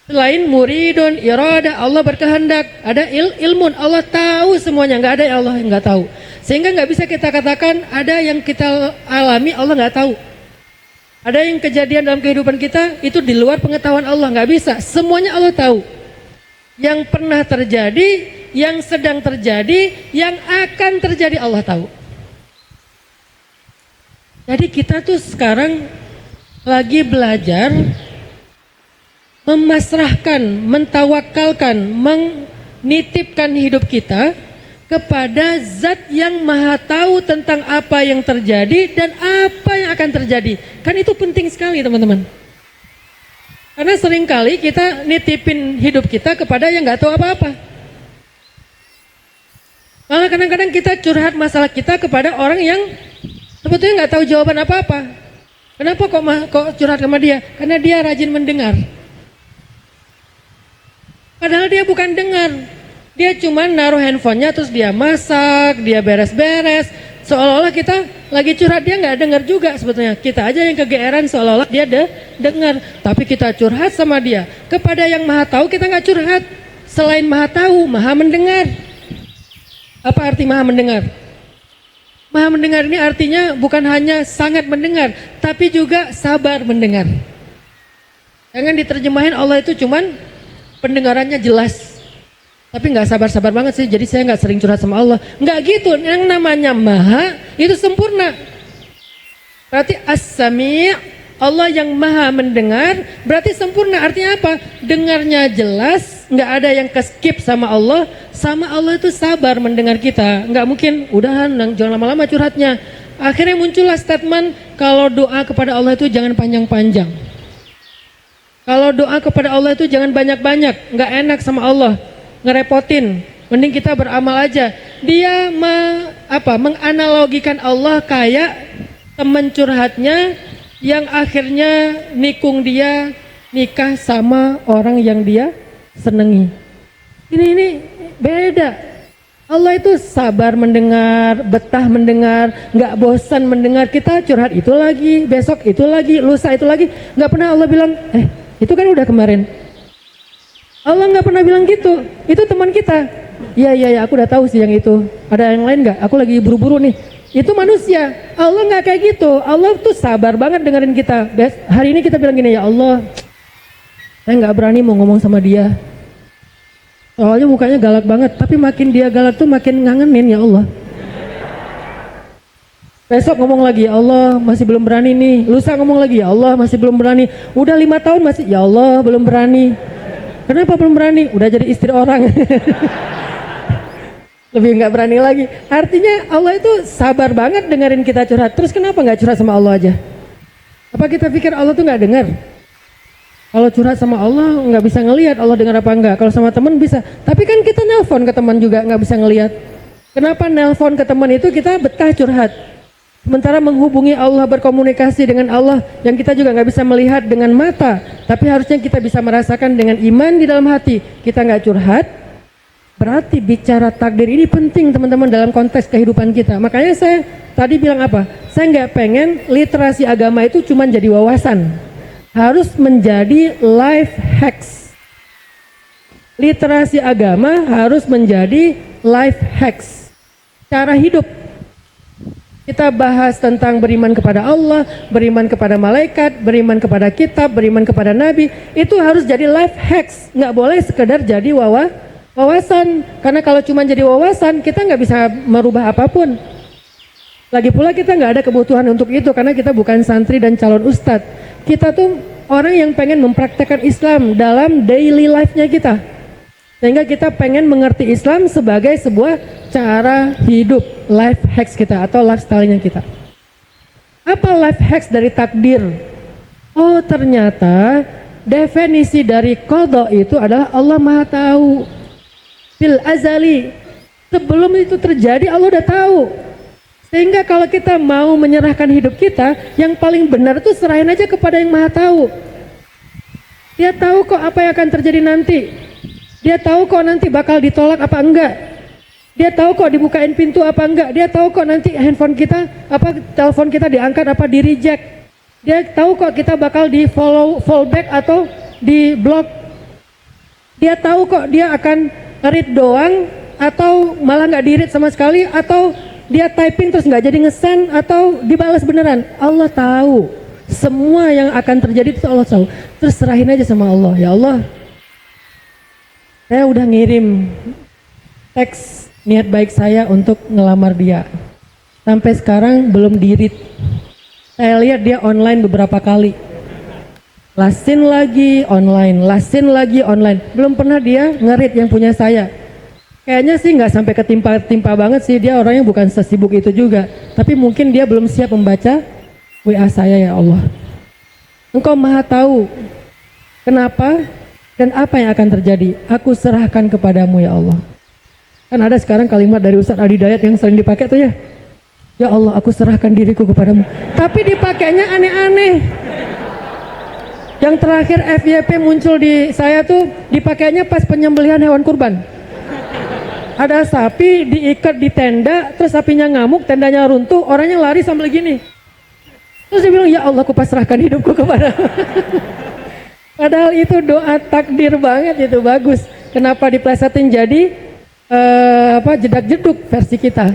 Selain muridun, irada, Allah berkehendak, ada ilmun, Allah tahu semuanya, nggak ada yang Allah yang nggak tahu. Sehingga nggak bisa kita katakan ada yang kita alami Allah nggak tahu. Ada yang kejadian dalam kehidupan kita itu di luar pengetahuan Allah, nggak bisa. Semuanya Allah tahu. Yang pernah terjadi, yang sedang terjadi, yang akan terjadi Allah tahu. Jadi kita tuh sekarang lagi belajar memasrahkan, mentawakalkan, menitipkan hidup kita kepada zat yang maha tahu tentang apa yang terjadi dan apa yang akan terjadi. Kan itu penting sekali teman-teman. Karena seringkali kita nitipin hidup kita kepada yang gak tahu apa-apa. Malah kadang-kadang kita curhat masalah kita kepada orang yang sebetulnya gak tahu jawaban apa-apa. Kenapa kok curhat sama dia? Karena dia rajin mendengar. Padahal dia bukan dengar. Dia cuma naruh handphonenya terus dia masak, dia beres-beres. Seolah-olah kita lagi curhat, dia nggak dengar juga sebetulnya. Kita aja yang kegeeran seolah-olah dia dengar. Tapi kita curhat sama dia. Kepada yang maha tahu kita nggak curhat. Selain maha tahu, maha mendengar. Apa arti maha mendengar? Maha mendengar ini artinya bukan hanya sangat mendengar, tapi juga sabar mendengar. Jangan diterjemahin Allah itu cuman pendengarannya jelas, tapi nggak sabar-sabar banget sih, jadi saya nggak sering curhat sama Allah. Nggak gitu, yang namanya maha itu sempurna. Berarti as-sami', Allah yang maha mendengar, berarti sempurna. Artinya apa? Dengarnya jelas, nggak ada yang ke-skip sama Allah itu sabar mendengar kita. Nggak mungkin, udahan, jangan lama-lama curhatnya. Akhirnya muncullah statement, kalau doa kepada Allah itu jangan panjang-panjang. Kalau doa kepada Allah itu jangan banyak-banyak, nggak enak sama Allah, ngerepotin. Mending kita beramal aja. Dia menganalogikan Allah kayak teman curhatnya yang akhirnya nikung dia nikah sama orang yang dia senengi. Ini beda. Allah itu sabar mendengar, betah mendengar, nggak bosan mendengar. Kita curhat itu lagi, besok itu lagi, lusa itu lagi. Nggak pernah Allah bilang, itu kan udah kemarin. Allah nggak pernah bilang gitu. Itu teman kita. Iya, aku udah tahu sih yang itu. Ada yang lain nggak? Aku lagi buru-buru nih. Itu manusia. Allah nggak kayak gitu. Allah tuh sabar banget dengerin kita. Hari ini kita bilang gini, ya Allah, saya nggak berani mau ngomong sama dia. Soalnya mukanya galak banget. Tapi makin dia galak tuh makin ngangenin, ya Allah. Besok ngomong lagi, ya Allah masih belum berani nih. Lusa ngomong lagi, ya Allah masih belum berani. Udah 5 tahun masih, ya Allah belum berani. Kenapa belum berani? Udah jadi istri orang. Lebih nggak berani lagi. Artinya Allah itu sabar banget dengerin kita curhat. Terus kenapa nggak curhat sama Allah aja? Apa kita pikir Allah tuh nggak dengar? Kalau curhat sama Allah nggak bisa ngelihat Allah dengar apa enggak. Kalau sama teman bisa. Tapi kan kita nelpon ke teman juga nggak bisa ngelihat. Kenapa nelpon ke teman itu kita betah curhat? Sementara menghubungi Allah, berkomunikasi dengan Allah yang kita juga nggak bisa melihat dengan mata, tapi harusnya kita bisa merasakan dengan iman di dalam hati. Kita nggak curhat, berarti bicara takdir ini penting teman-teman dalam konteks kehidupan kita. Makanya saya tadi bilang apa? Saya nggak pengen literasi agama itu cuma jadi wawasan, harus menjadi life hacks. Literasi agama harus menjadi life hacks, cara hidup. Kita bahas tentang beriman kepada Allah, beriman kepada malaikat, beriman kepada kitab, beriman kepada nabi. Itu harus jadi life hacks, nggak boleh sekedar jadi wawasan. Karena kalau cuma jadi wawasan, kita nggak bisa merubah apapun. Lagi pula kita nggak ada kebutuhan untuk itu, karena kita bukan santri dan calon ustadz. Kita tuh orang yang pengen mempraktekkan Islam dalam daily life-nya kita. Sehingga kita pengen mengerti Islam sebagai sebuah cara hidup, life hacks kita atau lifestyle-nya kita. Apa life hacks dari takdir? Oh, ternyata definisi dari qada itu adalah Allah Maha tahu. Fil azali, sebelum itu terjadi Allah udah tahu. Sehingga kalau kita mau menyerahkan hidup kita, yang paling benar itu serahin aja kepada yang Maha tahu. Dia tahu kok apa yang akan terjadi nanti. Dia tahu kok nanti bakal ditolak apa enggak. Dia tahu kok dibukain pintu apa enggak. Dia tahu kok nanti handphone kita, telepon kita diangkat apa di reject. Dia tahu kok kita bakal di fallback atau di block. Dia tahu kok dia akan read doang atau malah nggak di read sama sekali, atau dia typing terus nggak jadi nge-send atau dibalas beneran. Allah tahu semua yang akan terjadi itu Allah tahu. Terus serahin aja sama Allah. Ya Allah, saya udah ngirim teks niat baik saya untuk ngelamar dia. Sampai sekarang belum di-read. Saya lihat dia online beberapa kali. Lasin lagi online, lasin lagi online. Belum pernah dia nge-read yang punya saya. Kayaknya sih nggak sampai ketimpa-timpa banget sih. Dia orangnya bukan sesibuk itu juga. Tapi mungkin dia belum siap membaca WA saya. Ya Allah, Engkau Maha tahu kenapa dan apa yang akan terjadi. Aku serahkan kepadamu ya Allah. Kan ada sekarang kalimat dari Ustadz Adi Dayat yang sering dipakai tuh ya. Ya Allah, aku serahkan diriku kepadamu. Tapi dipakainya aneh-aneh. Yang terakhir FYP muncul di saya tuh dipakainya pas penyembelihan hewan kurban. Ada sapi diikat di tenda, terus sapinya ngamuk, tendanya runtuh, orangnya lari sambil gini. Terus dia bilang, ya Allah, aku pasrahkan hidupku kepadamu. Padahal itu doa takdir banget, itu bagus. Kenapa diplesetin jadi jedak-jeduk versi kita.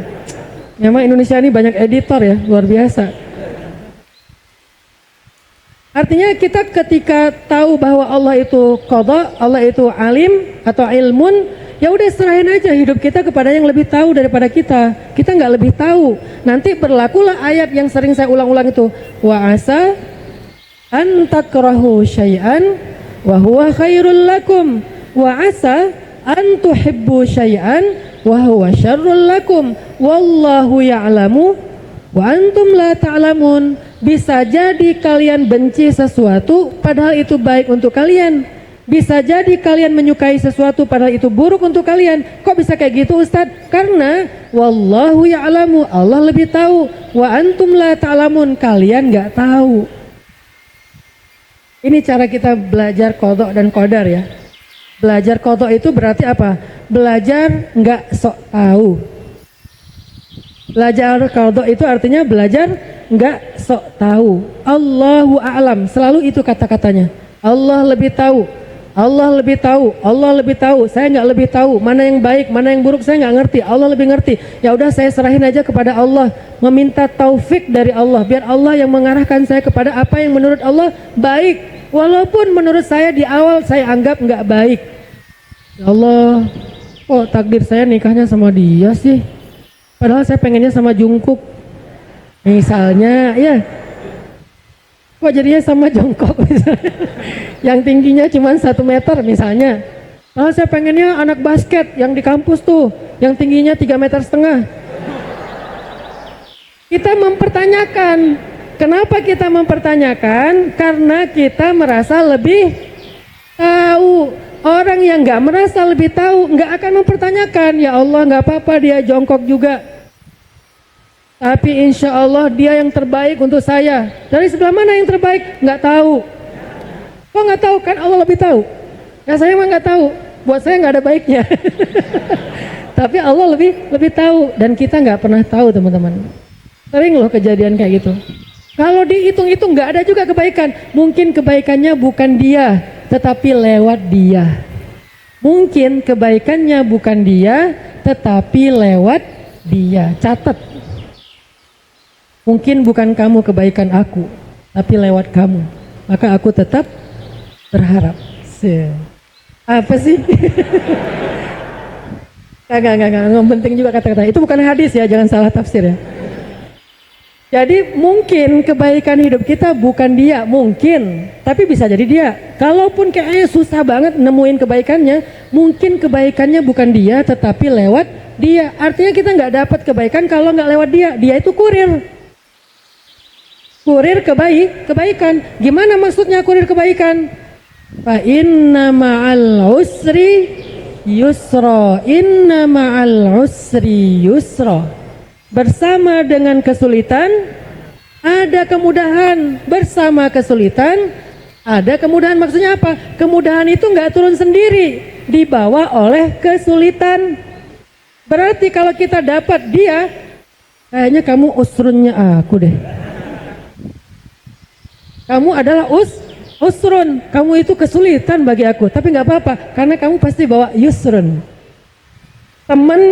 Memang Indonesia ini banyak editor ya, luar biasa. Artinya kita ketika tahu bahwa Allah itu qada, Allah itu alim atau ilmun, ya udah serahin aja hidup kita kepada yang lebih tahu daripada kita. Kita nggak lebih tahu. Nanti berlakulah ayat yang sering saya ulang-ulang itu. Wa asa an takrahu syai'an wa huwa khairul lakum wa asa an tuhibbu syai'an wa huwa syarrul lakum wallahu ya'lamu wa antum la ta'lamun. Bisa jadi kalian benci sesuatu padahal itu baik untuk kalian. Bisa jadi kalian menyukai sesuatu padahal itu buruk untuk kalian. Kok bisa kayak gitu Ustadz? Karena wallahu ya'lamu, Allah lebih tahu. Wa antum la ta'lamun, kalian nggak tahu. Ini cara kita belajar qada dan qadar ya. Belajar qada itu berarti apa? Belajar nggak sok tahu. Belajar qada itu artinya belajar nggak sok tahu. Allahu a'lam, selalu itu kata-katanya. Allah lebih tahu. Allah lebih tahu, Allah lebih tahu. Saya nggak lebih tahu mana yang baik, mana yang buruk, saya nggak ngerti. Allah lebih ngerti. Ya udah, saya serahin aja kepada Allah, meminta taufik dari Allah, biar Allah yang mengarahkan saya kepada apa yang menurut Allah baik. Walaupun menurut saya di awal saya anggap nggak baik. Ya Allah, kok takdir saya nikahnya sama dia sih? Padahal saya pengennya sama Jungkook. Misalnya, ya, kok jadinya sama jongkok misalnya. Yang tingginya cuma 1 meter misalnya. Saya pengennya anak basket yang di kampus tuh, yang tingginya 3,5 meter. Kita mempertanyakan. Kenapa kita mempertanyakan? Karena kita merasa lebih tahu. Orang yang nggak merasa lebih tahu nggak akan mempertanyakan. Ya Allah, nggak apa-apa dia jongkok juga. Tapi insya Allah dia yang terbaik untuk saya. Dari sebelah mana yang terbaik? Nggak tahu. Kok nggak tahu? Kan Allah lebih tahu. Ya saya mah nggak tahu. Buat saya nggak ada baiknya. Tapi Allah lebih tahu. Dan kita nggak pernah tahu, teman-teman. Sering loh kejadian kayak gitu. Kalau dihitung-hitung nggak ada juga kebaikan. Mungkin kebaikannya bukan dia, tetapi lewat dia. Mungkin kebaikannya bukan dia, tetapi lewat dia. Catat. Mungkin bukan kamu kebaikan aku, tapi lewat kamu. Maka aku tetap berharap. Apa sih? Enggak penting juga kata-kata. Itu bukan hadis ya, jangan salah tafsir ya. Jadi mungkin kebaikan hidup kita bukan dia, mungkin, tapi bisa jadi dia. Kalaupun kayaknya susah banget nemuin kebaikannya, mungkin kebaikannya bukan dia, tetapi lewat dia. Artinya kita nggak dapat kebaikan kalau nggak lewat dia. Dia itu kurir. Kurir kebaikan. Gimana maksudnya kurir kebaikan? Fa inna ma'al usri yusra. Inna ma'al usri yusra. Bersama dengan kesulitan ada kemudahan. Bersama kesulitan ada kemudahan. Maksudnya apa? Kemudahan itu nggak turun sendiri, dibawa oleh kesulitan. Berarti kalau kita dapat dia, kayaknya kamu usrunnya aku deh. Kamu adalah usrun. Kamu itu kesulitan bagi aku. Tapi nggak apa-apa, karena kamu pasti bawa yusrun. Temen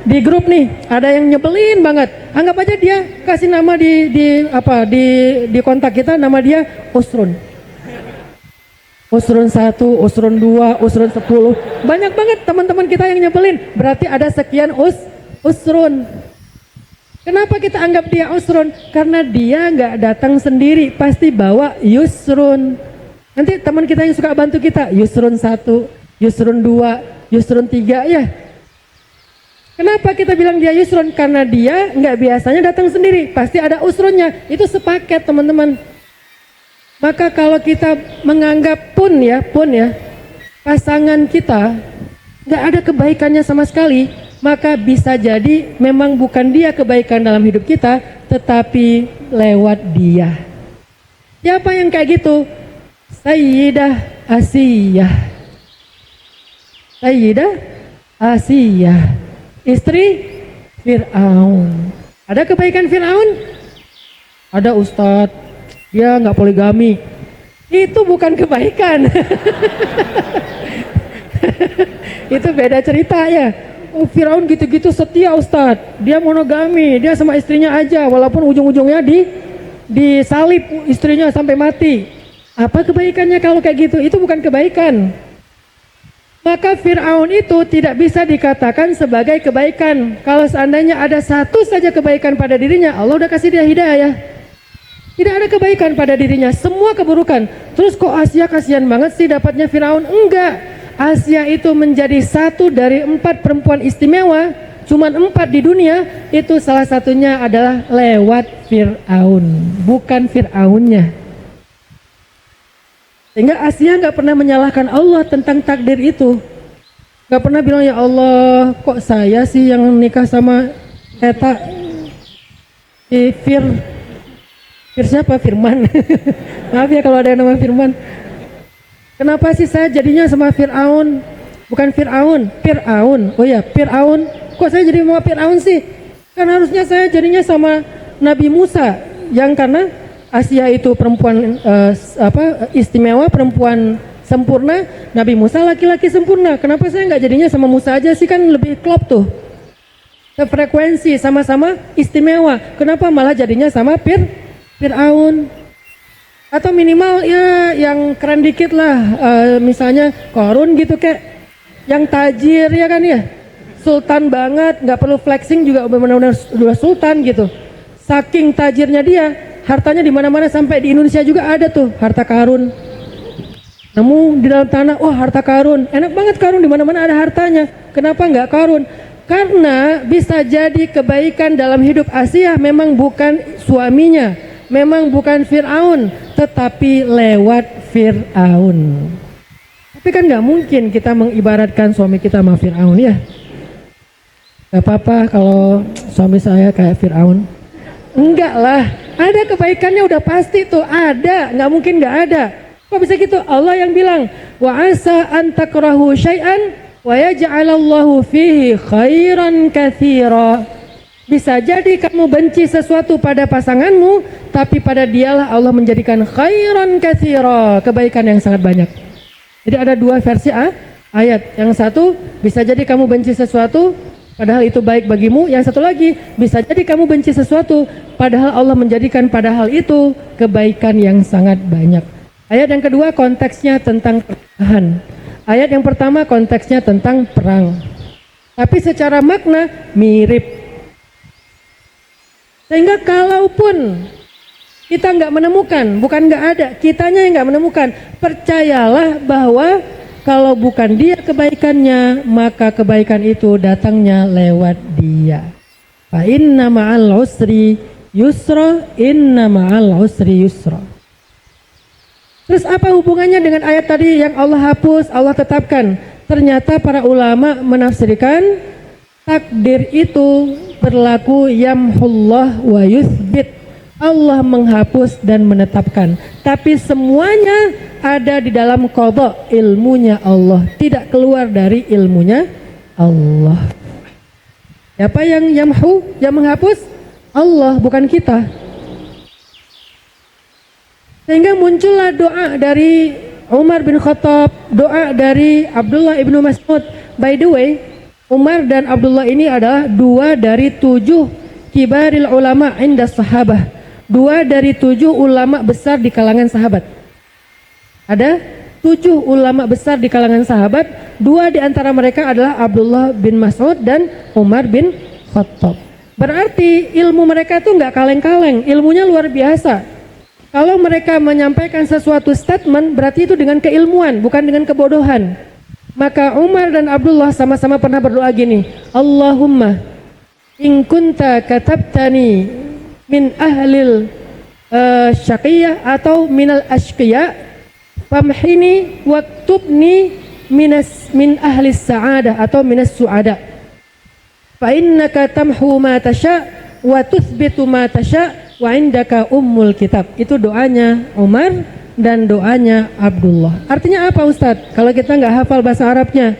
di grup nih, ada yang nyebelin banget. Anggap aja dia kasih nama di kontak kita, nama dia Usrun. Usrun 1, Usrun 2, Usrun 10. Banyak banget teman-teman kita yang nyebelin. Berarti ada sekian Usrun. Kenapa kita anggap dia Usrun? Karena dia nggak datang sendiri, pasti bawa Yusrun. Nanti teman kita yang suka bantu kita, Yusrun 1, Yusrun 2, Yusrun 3 ya. Kenapa kita bilang dia yusrun? Karena dia nggak biasanya datang sendiri, pasti ada usrunnya. Itu sepaket, teman-teman. Maka kalau kita menganggap pun ya, pasangan kita nggak ada kebaikannya sama sekali, maka bisa jadi memang bukan dia kebaikan dalam hidup kita, tetapi lewat dia. Siapa yang kayak gitu? Sayyidah Asiyah. Sayyidah Asiyah, istri Fir'aun. Ada kebaikan Fir'aun? Ada, Ustadz, dia nggak poligami. Itu bukan kebaikan. Itu beda cerita ya. Oh, Fir'aun gitu-gitu setia, Ustadz. Dia monogami, dia sama istrinya aja, walaupun ujung-ujungnya disalib istrinya sampai mati. Apa kebaikannya kalau kayak gitu? Itu bukan kebaikan. Maka Fir'aun itu tidak bisa dikatakan sebagai kebaikan. Kalau seandainya ada satu saja kebaikan pada dirinya, Allah udah kasih dia hidayah. Tidak ada kebaikan pada dirinya, semua keburukan. Terus kok Asia kasihan banget sih dapatnya Fir'aun? Enggak, Asia itu menjadi satu dari 4 perempuan istimewa. Cuman 4 di dunia, itu salah satunya adalah lewat Fir'aun, bukan Fir'aunnya. Sehingga Asia nggak pernah menyalahkan Allah tentang takdir itu. Nggak pernah bilang, ya Allah, kok saya sih yang nikah sama Eta Fir siapa? Firman. Maaf ya kalau ada yang nama Firman. Kenapa sih saya jadinya sama Fir'aun? Bukan Fir'aun. Oh ya, Fir'aun. Kok saya jadi sama Fir'aun sih? Kan harusnya saya jadinya sama Nabi Musa, yang karena Asia itu perempuan istimewa, perempuan sempurna. Nabi Musa laki-laki sempurna. Kenapa saya nggak jadinya sama Musa aja sih? Kan lebih klop tuh. Sefrekuensi, sama-sama istimewa. Kenapa malah jadinya sama Fir'aun? Atau minimal ya yang keren dikit lah. Misalnya Korun gitu, kayak yang tajir ya kan ya. Sultan banget, nggak perlu flexing juga benar-benar udah sultan gitu. saking tajirnya dia, hartanya di mana-mana, sampai di Indonesia juga ada tuh harta karun. Namun di dalam tanah, wah harta karun, enak banget karun, di mana-mana ada hartanya. Kenapa nggak karun? Karena bisa jadi kebaikan dalam hidup Asia memang bukan suaminya, memang bukan Fir'aun, tetapi lewat Fir'aun. Tapi kan nggak mungkin kita mengibaratkan suami kita sama Fir'aun ya. Gak apa-apa kalau suami saya kayak Fir'aun. Enggak lah, ada kebaikannya udah pasti tuh, ada, nggak mungkin nggak ada. Kok bisa gitu? Allah yang bilang, wa asa an takrahu syai'an wa yaj'alallahu fihi khairan katsira. Bisa jadi kamu benci sesuatu pada pasanganmu, tapi pada dialah Allah menjadikan khairan katsira, kebaikan yang sangat banyak. Jadi ada dua versi ayat. Yang satu, bisa jadi kamu benci sesuatu padahal itu baik bagimu. Yang satu lagi, bisa jadi kamu benci sesuatu padahal Allah menjadikan padahal itu kebaikan yang sangat banyak. Ayat yang kedua konteksnya tentang pernikahan. Ayat yang pertama konteksnya tentang perang. Tapi secara makna mirip. Sehingga kalaupun kita nggak menemukan, bukan nggak ada, kitanya yang nggak menemukan, percayalah bahwa kalau bukan dia kebaikannya, maka kebaikan itu datangnya lewat dia. Fa inna ma'al usri yusra, inna ma'al usri yusra. Terus apa hubungannya dengan ayat tadi yang Allah hapus, Allah tetapkan? Ternyata para ulama menafsirkan takdir itu berlaku yamhullah wa yuthbit. Allah menghapus dan menetapkan, tapi semuanya ada di dalam qadha, ilmunya Allah, tidak keluar dari ilmunya Allah. Siapa yang yamhu, yang menghapus? Allah, bukan kita. Sehingga muncullah doa dari Umar bin Khattab, doa dari Abdullah ibnu Mas'ud. By the way, Umar dan Abdullah ini adalah dua dari 7 kibaril ulama inda sahabah. 2 dari 7 ulama besar di kalangan sahabat. Ada 7 ulama besar di kalangan sahabat. 2 di antara mereka adalah Abdullah bin Mas'ud dan Umar bin Khattab. Berarti ilmu mereka tuh nggak kaleng-kaleng, ilmunya luar biasa. Kalau mereka menyampaikan sesuatu statement, berarti itu dengan keilmuan, bukan dengan kebodohan. Maka Umar dan Abdullah sama-sama pernah berdoa gini, Allahumma in kunta katabtani min ahlil syaqiyah atau minal ashqiyah famhini waktubni min ahlis sa'adah atau minas su'ada fa innaka tamhu ma tasha wa tuthbitu ma tasha wa indaka ummul kitab. Itu doanya Umar dan doanya Abdullah. Artinya apa Ustadz? Kalau kita nggak hafal bahasa Arabnya,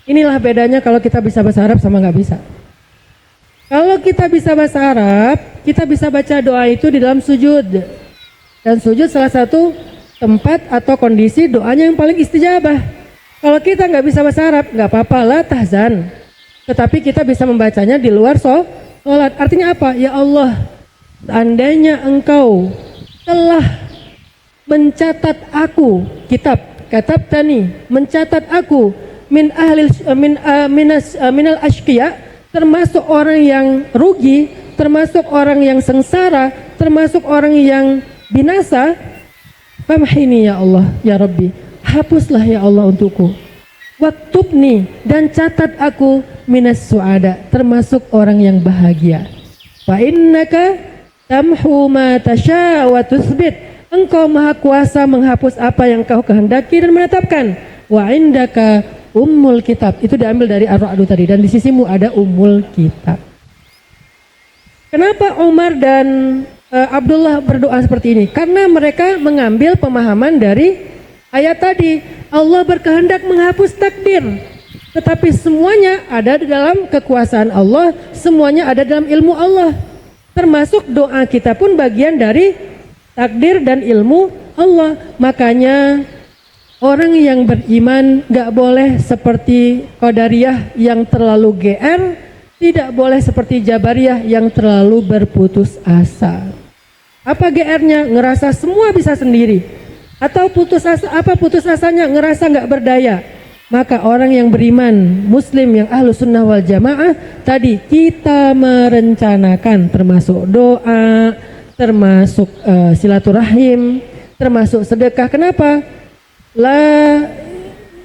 inilah bedanya kalau kita bisa bahasa Arab sama nggak bisa. Kalau kita bisa bahasa Arab, kita bisa baca doa itu di dalam sujud. Dan sujud salah satu tempat atau kondisi doanya yang paling istijabah. Kalau kita nggak bisa bahasa Arab, nggak apa-apa lah tahzan. Tetapi kita bisa membacanya di luar sholat. Artinya apa? Ya Allah, seandainya Engkau telah mencatat aku, kitab, katabtani, mencatat aku minal ashqiya, termasuk orang yang rugi, termasuk orang yang sengsara, termasuk orang yang binasa. Famhini ya Allah, ya Rabbi, hapuslah ya Allah untukku. Waktubni, dan catat aku minas su'ada, termasuk orang yang bahagia. Fa innaka tamhu ma tasha wa tuthbit, Engkau maha kuasa menghapus apa yang Kau kehendaki dan menetapkan. Wa indaka ummul kitab, itu diambil dari Ar-Ra'd tadi, dan di sisimu ada ummul kitab. Kenapa Umar dan Abdullah berdoa seperti ini? Karena mereka mengambil pemahaman dari ayat tadi. Allah berkehendak menghapus takdir, tetapi semuanya ada di dalam kekuasaan Allah, semuanya ada dalam ilmu Allah. Termasuk doa kita pun bagian dari takdir dan ilmu Allah. Makanya orang yang beriman gak boleh seperti Qadariyah yang terlalu GR, tidak boleh seperti Jabariyah yang terlalu berputus asa. Apa GR-nya? Ngerasa semua bisa sendiri. Atau putus asa, apa putus asanya? Ngerasa gak berdaya. Maka orang yang beriman, muslim yang ahlu sunnah wal jamaah, tadi kita merencanakan termasuk doa, termasuk silaturahim, termasuk sedekah. Kenapa? La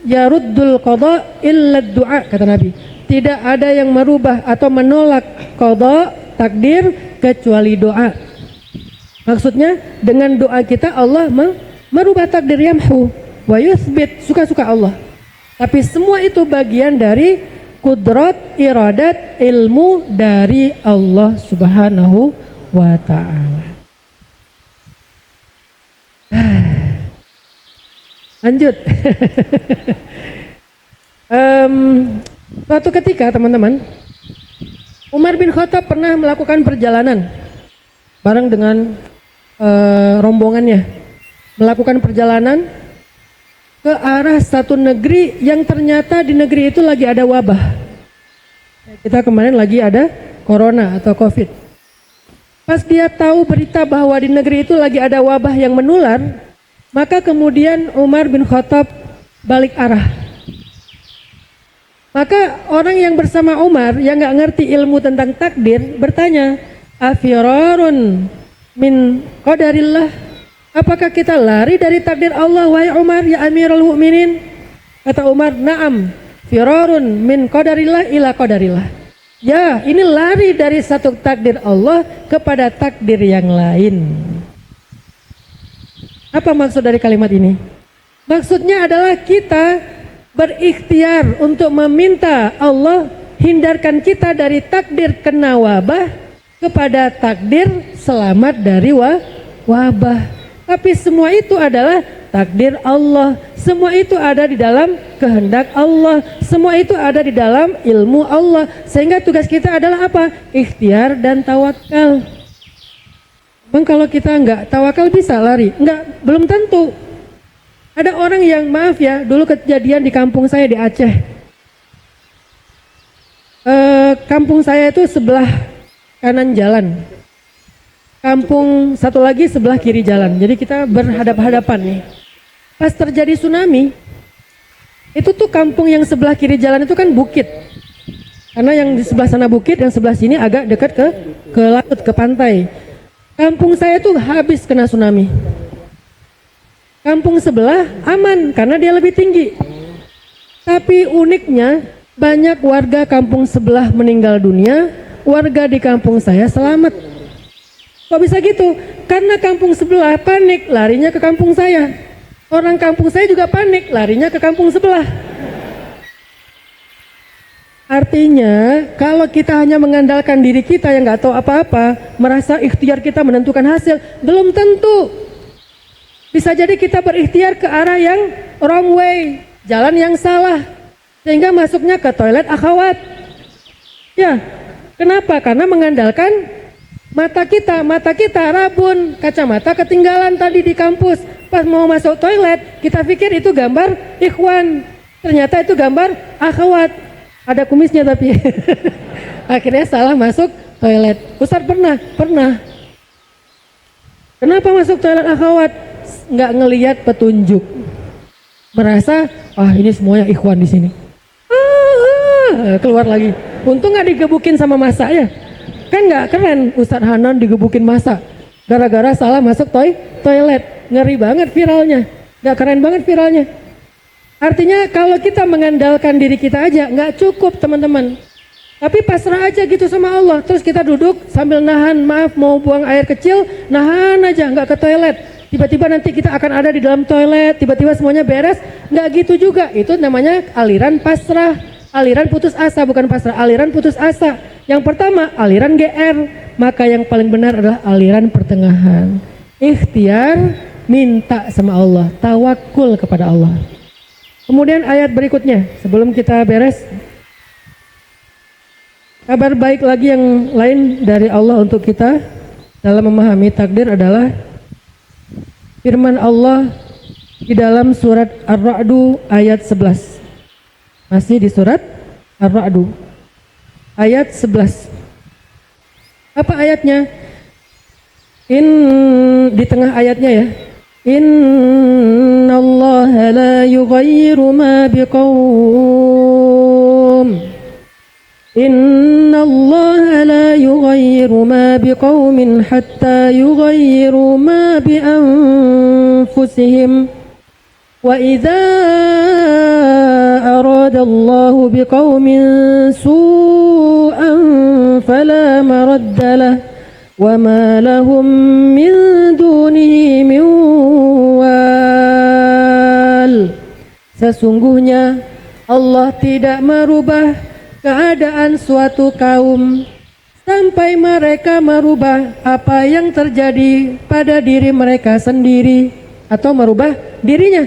yaruddul qada illa du'a, kata Nabi. Tidak ada yang merubah atau menolak qada, takdir, kecuali doa. Maksudnya dengan doa kita Allah merubah takdir, yamhu wa yuthbit, suka-suka Allah. Tapi semua itu bagian dari kudrat, iradat, ilmu dari Allah Subhanahu wa ta'ala. Lanjut. Suatu ketika teman-teman, Umar bin Khattab pernah melakukan perjalanan bareng dengan rombongannya, melakukan perjalanan ke arah satu negeri yang ternyata di negeri itu lagi ada wabah. Kita kemarin lagi ada corona atau covid. Pas dia tahu berita bahwa di negeri itu lagi ada wabah yang menular, maka kemudian Umar bin Khattab balik arah. Maka orang yang bersama Umar yang nggak ngerti ilmu tentang takdir bertanya, afirarun min qadarillah, apakah kita lari dari takdir Allah wahai Umar ya Amirul Mukminin? Kata Umar, na'am, firarun min qadarillah ila qadarillah. Ya, ini lari dari satu takdir Allah kepada takdir yang lain. Apa maksud dari kalimat ini? Maksudnya adalah kita berikhtiar untuk meminta Allah hindarkan kita dari takdir kena wabah kepada takdir selamat dari wabah. Tapi semua itu adalah takdir Allah. Semua itu ada di dalam kehendak Allah. Semua itu ada di dalam ilmu Allah. Sehingga tugas kita adalah apa? Ikhtiar dan tawakal. Bang, kalau kita nggak tawakal bisa lari? Nggak, belum tentu. Ada orang yang, maaf ya, dulu kejadian di kampung saya di Aceh. Kampung saya itu sebelah kanan jalan. Kampung satu lagi sebelah kiri jalan. Jadi kita berhadap-hadapan nih. Pas terjadi tsunami, itu tuh kampung yang sebelah kiri jalan itu kan bukit. Karena yang di sebelah sana bukit, yang sebelah sini agak dekat ke laut, ke pantai. Kampung saya tuh habis kena tsunami. Kampung sebelah aman karena dia lebih tinggi. Tapi uniknya banyak warga kampung sebelah meninggal dunia, warga di kampung saya selamat. Kok bisa gitu? Karena kampung sebelah panik, larinya ke kampung saya. Orang kampung saya juga panik, larinya ke kampung sebelah. Artinya, kalau kita hanya mengandalkan diri kita yang nggak tahu apa-apa, merasa ikhtiar kita menentukan hasil, belum tentu. Bisa jadi kita berikhtiar ke arah yang wrong way, jalan yang salah, sehingga masuknya ke toilet akhwat. Ya, kenapa? Karena mengandalkan mata kita rabun, kacamata ketinggalan tadi di kampus. Pas mau masuk toilet, kita pikir itu gambar ikhwan, ternyata itu gambar akhwat. Ada kumisnya tapi akhirnya salah masuk toilet. Ustaz pernah. Kenapa masuk toilet akhwat? Nggak ngelihat petunjuk, merasa ini semuanya ikhwan di sini. Keluar lagi. Untung nggak digebukin sama masa ya. Kan nggak keren Ustadz Hanan digebukin masa gara-gara salah masuk toilet. Ngeri banget viralnya, nggak keren banget viralnya. Artinya kalau kita mengandalkan diri kita aja nggak cukup teman-teman. Tapi pasrah aja gitu sama Allah. Terus kita duduk sambil nahan, maaf mau buang air kecil, nahan aja nggak ke toilet. Tiba-tiba nanti kita akan ada di dalam toilet, tiba-tiba semuanya beres. Nggak gitu juga, itu namanya aliran pasrah. Aliran putus asa, bukan pasrah, aliran putus asa. Yang pertama, aliran GR. Maka yang paling benar adalah aliran pertengahan. Ikhtiar, minta sama Allah, tawakul kepada Allah. Kemudian ayat berikutnya, sebelum kita beres. Kabar baik lagi yang lain dari Allah untuk kita dalam memahami takdir adalah firman Allah di dalam surat Ar-Ra'du ayat 11. Masih di surat Ar-Ra'du ayat 11. Apa ayatnya? Di tengah ayatnya ya. Innallaha الله لا يغير ما بقوم إن الله لا يغير ما بقوم حتى يغيروا ما بأنفسهم وإذا أراد الله بقوم سوءا فلا مرد له وما لهم من دونه من wal. Sesungguhnya Allah tidak merubah keadaan suatu kaum sampai mereka merubah apa yang terjadi pada diri mereka sendiri atau merubah dirinya.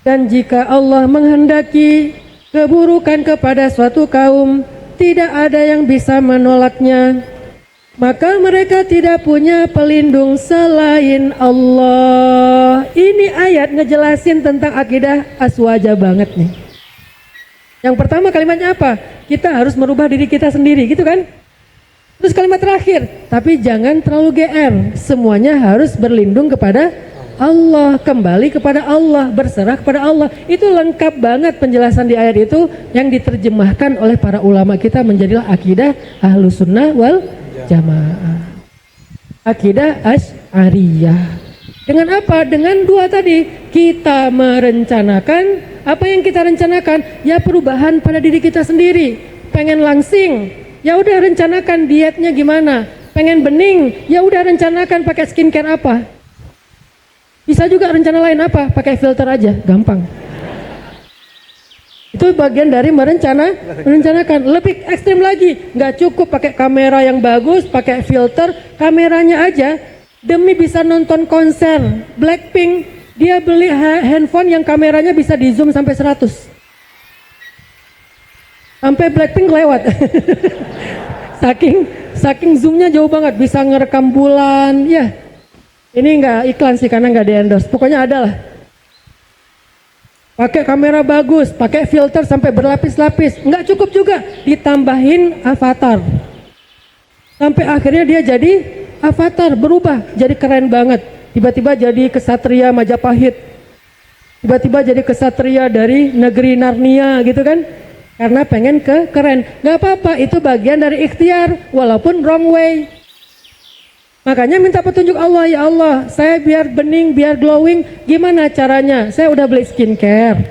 Dan jika Allah menghendaki keburukan kepada suatu kaum, tidak ada yang bisa menolaknya. Maka mereka tidak punya pelindung selain Allah. Ini ayat ngejelasin tentang akidah aswaja banget nih. Yang pertama kalimatnya apa? Kita harus merubah diri kita sendiri, gitu kan? Terus kalimat terakhir, tapi jangan terlalu GR. Semuanya harus berlindung kepada Allah, kembali kepada Allah, berserah kepada Allah. Itu lengkap banget penjelasan di ayat itu yang diterjemahkan oleh para ulama kita menjadilah akidah Ahlus Sunnah wal Jamaah. Akidah Asy'ariyah. Dengan apa? Dengan dua tadi. Kita merencanakan apa yang kita rencanakan, ya perubahan pada diri kita sendiri. Pengen langsing, ya udah rencanakan dietnya gimana. Pengen bening, ya udah rencanakan pakai skincare apa. Bisa juga rencana lain apa? Pakai filter aja, gampang. Itu bagian dari merencanakan. Lebih ekstrim lagi, nggak cukup pakai kamera yang bagus, pakai filter, kameranya aja. Demi bisa nonton konser Blackpink, dia beli handphone yang kameranya bisa di zoom sampai 100. Sampai Blackpink lewat. saking zoomnya jauh banget, bisa ngerekam bulan, ya. Ini nggak iklan sih karena nggak di-endorse. Pokoknya ada lah. Pakai kamera bagus, pakai filter sampai berlapis-lapis. Nggak cukup juga, ditambahin avatar. Sampai akhirnya dia jadi avatar, berubah, jadi keren banget. Tiba-tiba jadi kesatria Majapahit. Tiba-tiba jadi kesatria dari negeri Narnia gitu kan. Karena pengen keren. Nggak apa-apa, itu bagian dari ikhtiar, walaupun wrong way. Makanya minta petunjuk Allah, ya Allah, saya biar bening, biar glowing, gimana caranya? Saya udah beli skincare,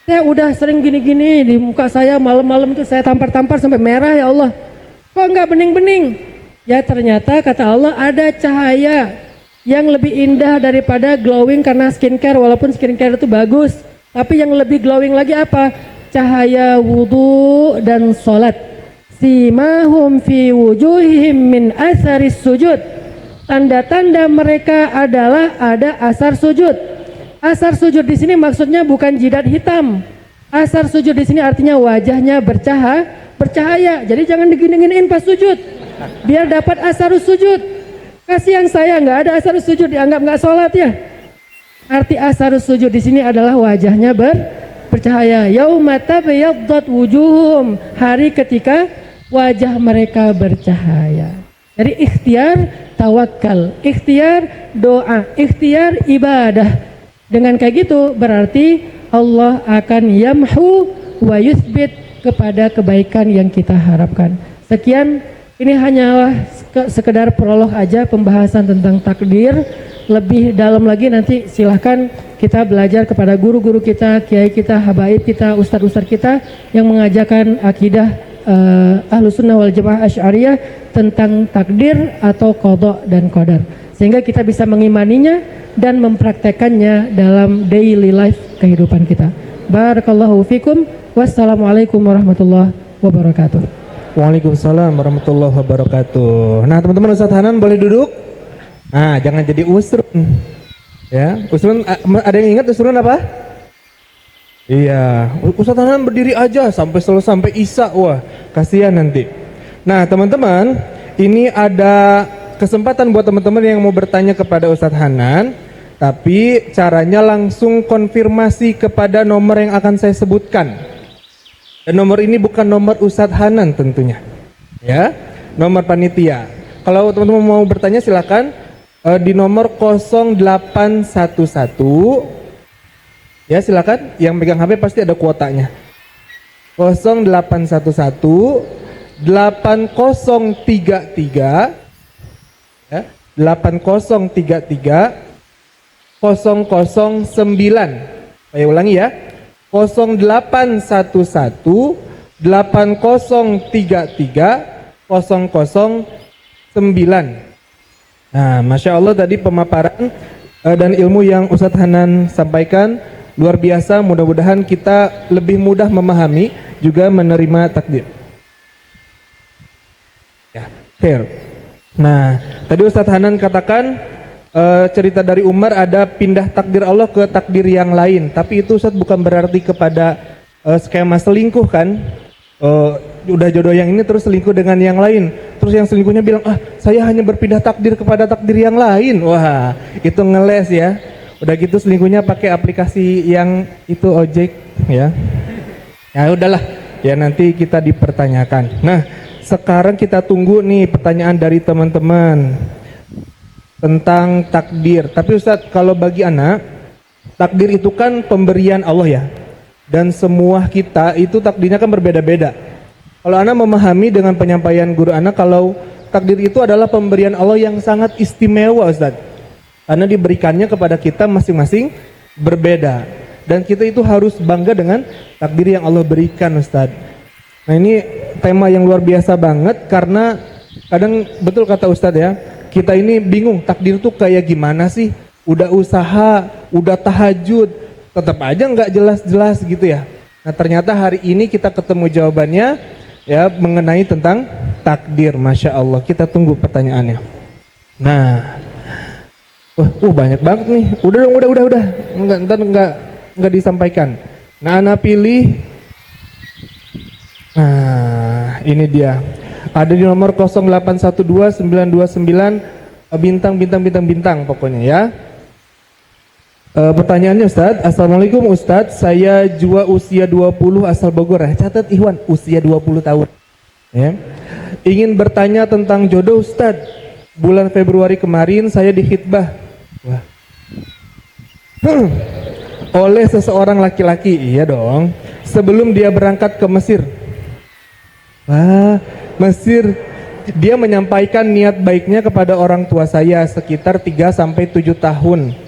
saya udah sering gini-gini di muka saya, malam-malam itu saya tampar-tampar sampai merah, ya Allah. Kok nggak bening-bening? Ya ternyata kata Allah ada cahaya yang lebih indah daripada glowing karena skincare, walaupun skincare itu bagus. Tapi yang lebih glowing lagi apa? Cahaya wudhu dan sholat. Simahum fi wujuhihim min asaris sujud. Tanda-tanda mereka adalah ada asar sujud. Asar sujud di sini maksudnya bukan jidat hitam. Asar sujud di sini artinya wajahnya bercahaya. Jadi jangan digini-giniin pas sujud. Biar dapat asar sujud. Kasihan saya nggak ada asar sujud, dianggap nggak sholat ya. Arti asar sujud di sini adalah wajahnya bercahaya. Yauma tabyaddat wujuhum. Hari ketika wajah mereka bercahaya. Jadi ikhtiar tawakal, ikhtiar doa, ikhtiar ibadah. Dengan kayak gitu berarti Allah akan yamhu wa yuthbit kepada kebaikan yang kita harapkan. Sekian, ini hanyalah sekedar prolog aja pembahasan tentang takdir. Lebih dalam lagi nanti silahkan kita belajar kepada guru-guru kita, kiai kita, habaib kita, ustadz-ustadz kita yang mengajarkan akidah Ahlus Sunnah wal Jamaah Asy'ariyah tentang takdir atau qada dan qadar, sehingga kita bisa mengimaninya dan mempraktekannya dalam daily life kehidupan kita. Barakallahu fikum. Wassalamualaikum warahmatullahi wabarakatuh. Waalaikumsalam warahmatullahi wabarakatuh. Nah teman-teman, Ustadz Hanan boleh duduk. Nah jangan jadi usrun. Ya, usrun ada yang ingat usrun apa? Iya, Ustadz Hanan berdiri aja sampai Isya, wah kasihan nanti. Nah teman-teman, ini ada kesempatan buat teman-teman yang mau bertanya kepada Ustadz Hanan, tapi caranya langsung konfirmasi kepada nomor yang akan saya sebutkan. Dan nomor ini bukan nomor Ustadz Hanan tentunya, ya, nomor panitia. Kalau teman-teman mau bertanya silakan di nomor 0811 Ya silakan, yang megang HP pasti ada kuotanya. 0811 8033 ya, 8033 009. Saya ulangi ya. 0811 8033 009. Nah, Masya Allah tadi pemaparan dan ilmu yang Ustadz Hanan sampaikan luar biasa. Mudah-mudahan kita lebih mudah memahami juga menerima takdir. Ya, fair. Nah, tadi Ustadz Hanan katakan cerita dari Umar ada pindah takdir Allah ke takdir yang lain. Tapi itu Ustadz bukan berarti kepada skema selingkuh kan? Udah jodoh yang ini terus selingkuh dengan yang lain, terus yang selingkuhnya bilang saya hanya berpindah takdir kepada takdir yang lain. Wah, itu ngeles ya. Udah gitu selingkuhnya pakai aplikasi yang itu ojek ya. Ya udahlah ya, nanti kita dipertanyakan. Nah sekarang kita tunggu nih pertanyaan dari teman-teman tentang takdir. Tapi Ustadz, kalau bagi anak takdir itu kan pemberian Allah ya, dan semua kita itu takdirnya kan berbeda-beda. Kalau anak memahami dengan penyampaian guru anak, kalau takdir itu adalah pemberian Allah yang sangat istimewa Ustadz, karena diberikannya kepada kita masing-masing berbeda, dan kita itu harus bangga dengan takdir yang Allah berikan Ustadz. Nah ini tema yang luar biasa banget, karena kadang betul kata Ustadz ya, kita ini bingung takdir itu kayak gimana sih, udah usaha, udah tahajud, tetap aja nggak jelas-jelas gitu ya. Nah ternyata hari ini kita ketemu jawabannya ya, mengenai tentang takdir. Masya Allah, kita tunggu pertanyaannya. Nah, banyak banget nih. Udah, nggak disampaikan. Nah, anak pilih. Nah, ini dia. Ada di nomor 0812 929 bintang pokoknya ya. Pertanyaannya Ustadz, Assalamualaikum Ustadz, saya Jua usia 20 asal Bogor ya. Catat Ikhwan, usia 20 tahun ya. Ingin bertanya tentang jodoh Ustadz. Bulan Februari kemarin saya dihitbah oleh seseorang laki-laki, iya dong, sebelum dia berangkat ke Mesir. Mesir. Dia menyampaikan niat baiknya kepada orang tua saya sekitar 3-7 tahun.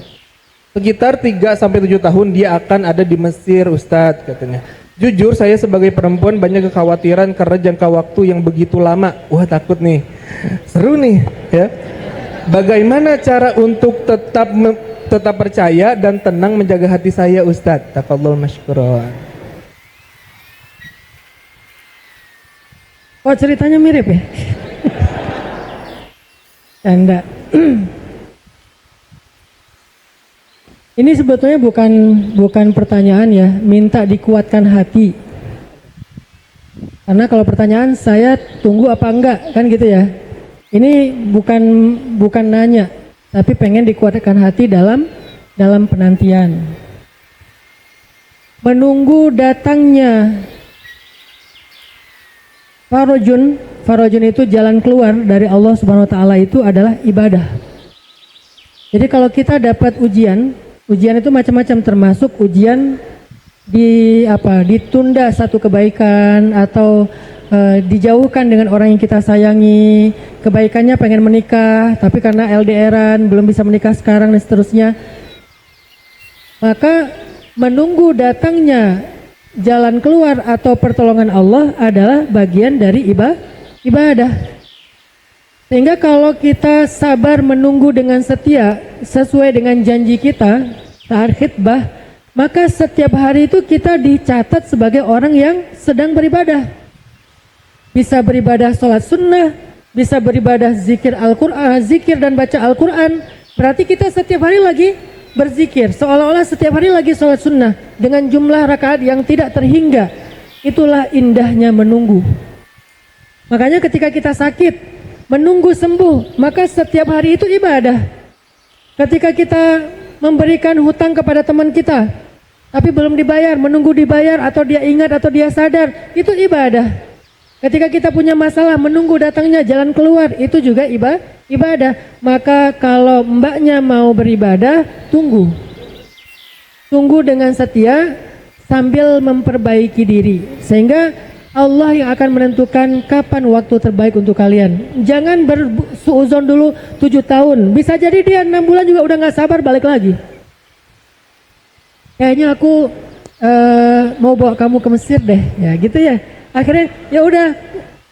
Sekitar 3-7 tahun dia akan ada di Mesir Ustadz katanya. Jujur saya sebagai perempuan banyak kekhawatiran karena jangka waktu yang begitu lama. Wah takut nih. Seru nih ya. Bagaimana cara untuk tetap percaya dan tenang menjaga hati saya Ustadz? Tafadhol masykuran. Oh ceritanya mirip ya? Canda. Ini sebetulnya bukan pertanyaan ya, minta dikuatkan hati. Karena kalau pertanyaan saya tunggu apa enggak kan gitu ya. Ini bukan nanya, tapi pengen dikuatkan hati dalam penantian. Menunggu datangnya farojun itu jalan keluar dari Allah Subhanahu wa taala itu adalah ibadah. Jadi kalau kita dapat ujian itu macam-macam, termasuk ujian ditunda satu kebaikan atau dijauhkan dengan orang yang kita sayangi, kebaikannya pengen menikah tapi karena LDRan belum bisa menikah sekarang dan seterusnya. Maka menunggu datangnya jalan keluar atau pertolongan Allah adalah bagian dari ibadah. Sehingga kalau kita sabar menunggu dengan setia sesuai dengan janji kita saat khitbah, maka setiap hari itu kita dicatat sebagai orang yang sedang beribadah. Bisa beribadah sholat sunnah, bisa beribadah zikir Al-Quran, zikir dan baca Al-Quran. Berarti kita setiap hari lagi berzikir, seolah-olah setiap hari lagi sholat sunnah dengan jumlah rakaat yang tidak terhingga. Itulah indahnya menunggu. Makanya ketika kita sakit, menunggu sembuh, maka setiap hari itu ibadah. Ketika kita memberikan hutang kepada teman kita, tapi belum dibayar, menunggu dibayar atau dia ingat atau dia sadar, itu ibadah. Ketika kita punya masalah, menunggu datangnya jalan keluar, itu juga ibadah. Maka kalau mbaknya mau beribadah, tunggu. tunggu dengan setia sambil memperbaiki diri, sehingga Allah yang akan menentukan kapan waktu terbaik untuk kalian. Jangan bersuuzon dulu 7 tahun, bisa jadi dia 6 bulan juga udah gak sabar balik lagi. Kayaknya aku mau bawa kamu ke Mesir deh, ya gitu ya. Akhirnya ya udah,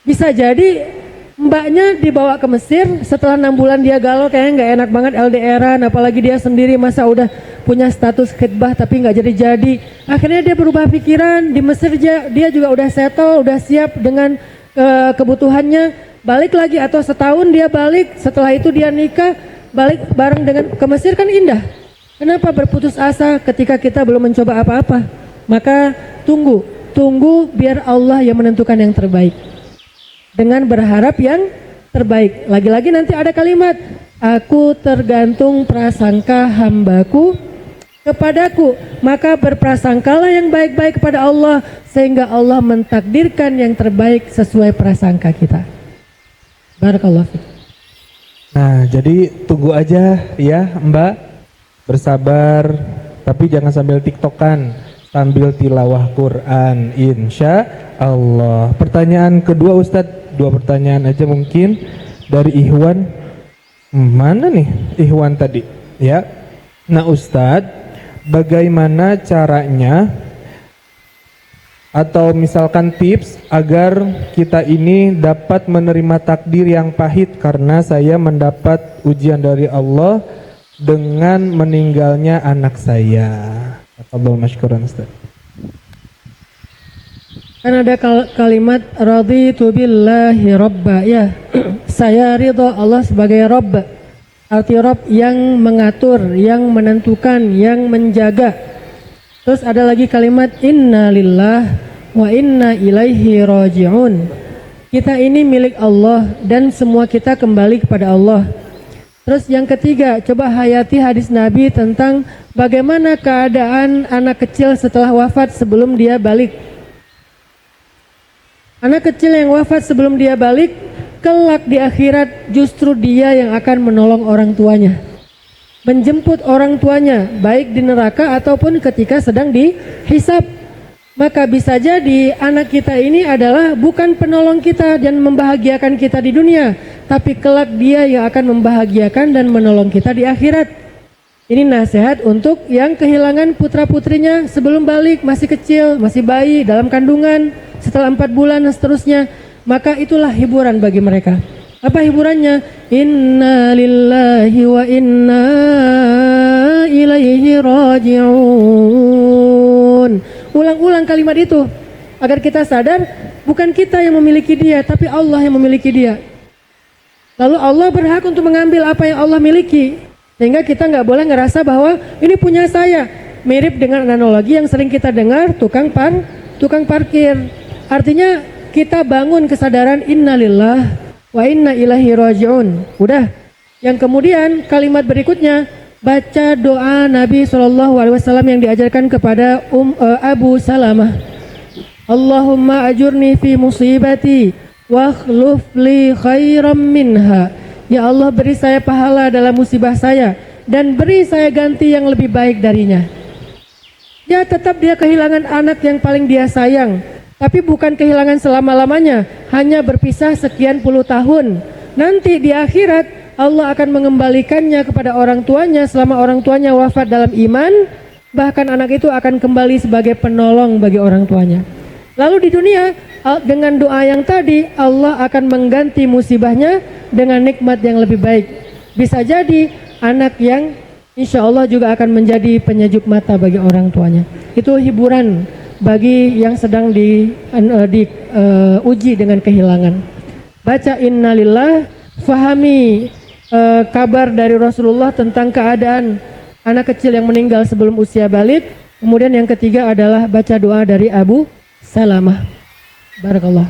bisa jadi mbaknya dibawa ke Mesir, setelah 6 bulan dia galau, kayaknya nggak enak banget LDRan, apalagi dia sendiri, masa udah punya status khidbah tapi nggak jadi-jadi. Akhirnya dia berubah pikiran, di Mesir dia juga udah settle, udah siap dengan kebutuhannya, balik lagi, atau setahun dia balik, setelah itu dia nikah, balik bareng dengan ke Mesir, kan indah. Kenapa berputus asa ketika kita belum mencoba apa-apa? Maka tunggu biar Allah yang menentukan yang terbaik, dengan berharap yang terbaik. Lagi-lagi nanti ada kalimat, aku tergantung prasangka hambaku kepadaku, maka berprasangkalah yang baik-baik kepada Allah, sehingga Allah mentakdirkan yang terbaik sesuai prasangka kita. Barakallahu fiik. Nah, jadi tunggu aja ya Mbak, bersabar, tapi jangan sambil tiktokan, sambil tilawah Quran, insya Allah. Pertanyaan kedua Ustadz, 2 pertanyaan aja mungkin dari Ikhwan. Mana nih Ikhwan tadi ya? Nah Ustadz, bagaimana caranya atau misalkan tips agar kita ini dapat menerima takdir yang pahit, karena saya mendapat ujian dari Allah dengan meninggalnya anak saya. Tafadhol masykuran Ustaz. Kan ada kalimat raditu billahi robba, ya. Saya ridho Allah sebagai Rabb. Arti Rabb yang mengatur, yang menentukan, yang menjaga. Terus ada lagi kalimat inna lillah wa inna ilaihi raji'un. Kita ini milik Allah dan semua kita kembali kepada Allah. Terus yang ketiga, coba hayati hadis Nabi tentang bagaimana keadaan anak kecil setelah wafat sebelum dia balik. Anak kecil yang wafat sebelum dia balik, kelak di akhirat justru dia yang akan menolong orang tuanya, menjemput orang tuanya, baik di neraka ataupun ketika sedang dihisab. Maka bisa jadi anak kita ini adalah bukan penolong kita dan membahagiakan kita di dunia, tapi kelak dia yang akan membahagiakan dan menolong kita di akhirat. Ini nasihat untuk yang kehilangan putra-putrinya sebelum balik, masih kecil, masih bayi, dalam kandungan, setelah 4 bulan dan seterusnya. Maka itulah hiburan bagi mereka. Apa hiburannya? Inna lillahi wa inna ilaihi raji'un. Ulang-ulang kalimat itu agar kita sadar bukan kita yang memiliki dia, tapi Allah yang memiliki dia. Lalu Allah berhak untuk mengambil apa yang Allah miliki, sehingga kita nggak boleh ngerasa bahwa ini punya saya. Mirip dengan analogi yang sering kita dengar, tukang parkir. Artinya kita bangun kesadaran innalillah wa inna ilaihi raji'un. Udah. Yang kemudian kalimat berikutnya, baca doa Nabi SAW yang diajarkan kepada Abu Salamah. Allahumma ajurni fi musibati wa akhluf li khairam minha. Ya Allah, beri saya pahala dalam musibah saya dan beri saya ganti yang lebih baik darinya. Ya, tetap dia kehilangan anak yang paling dia sayang, tapi bukan kehilangan selama-lamanya, hanya berpisah sekian puluh tahun. Nanti di akhirat Allah akan mengembalikannya kepada orang tuanya selama orang tuanya wafat dalam iman. Bahkan anak itu akan kembali sebagai penolong bagi orang tuanya. Lalu di dunia dengan doa yang tadi Allah akan mengganti musibahnya dengan nikmat yang lebih baik. Bisa jadi anak yang insya Allah juga akan menjadi penyejuk mata bagi orang tuanya. Itu hiburan bagi yang sedang diuji dengan kehilangan. Baca innalillah, fahami kabar dari Rasulullah tentang keadaan anak kecil yang meninggal sebelum usia balik. Kemudian yang ketiga adalah baca doa dari Abu Salamah. Barakallah.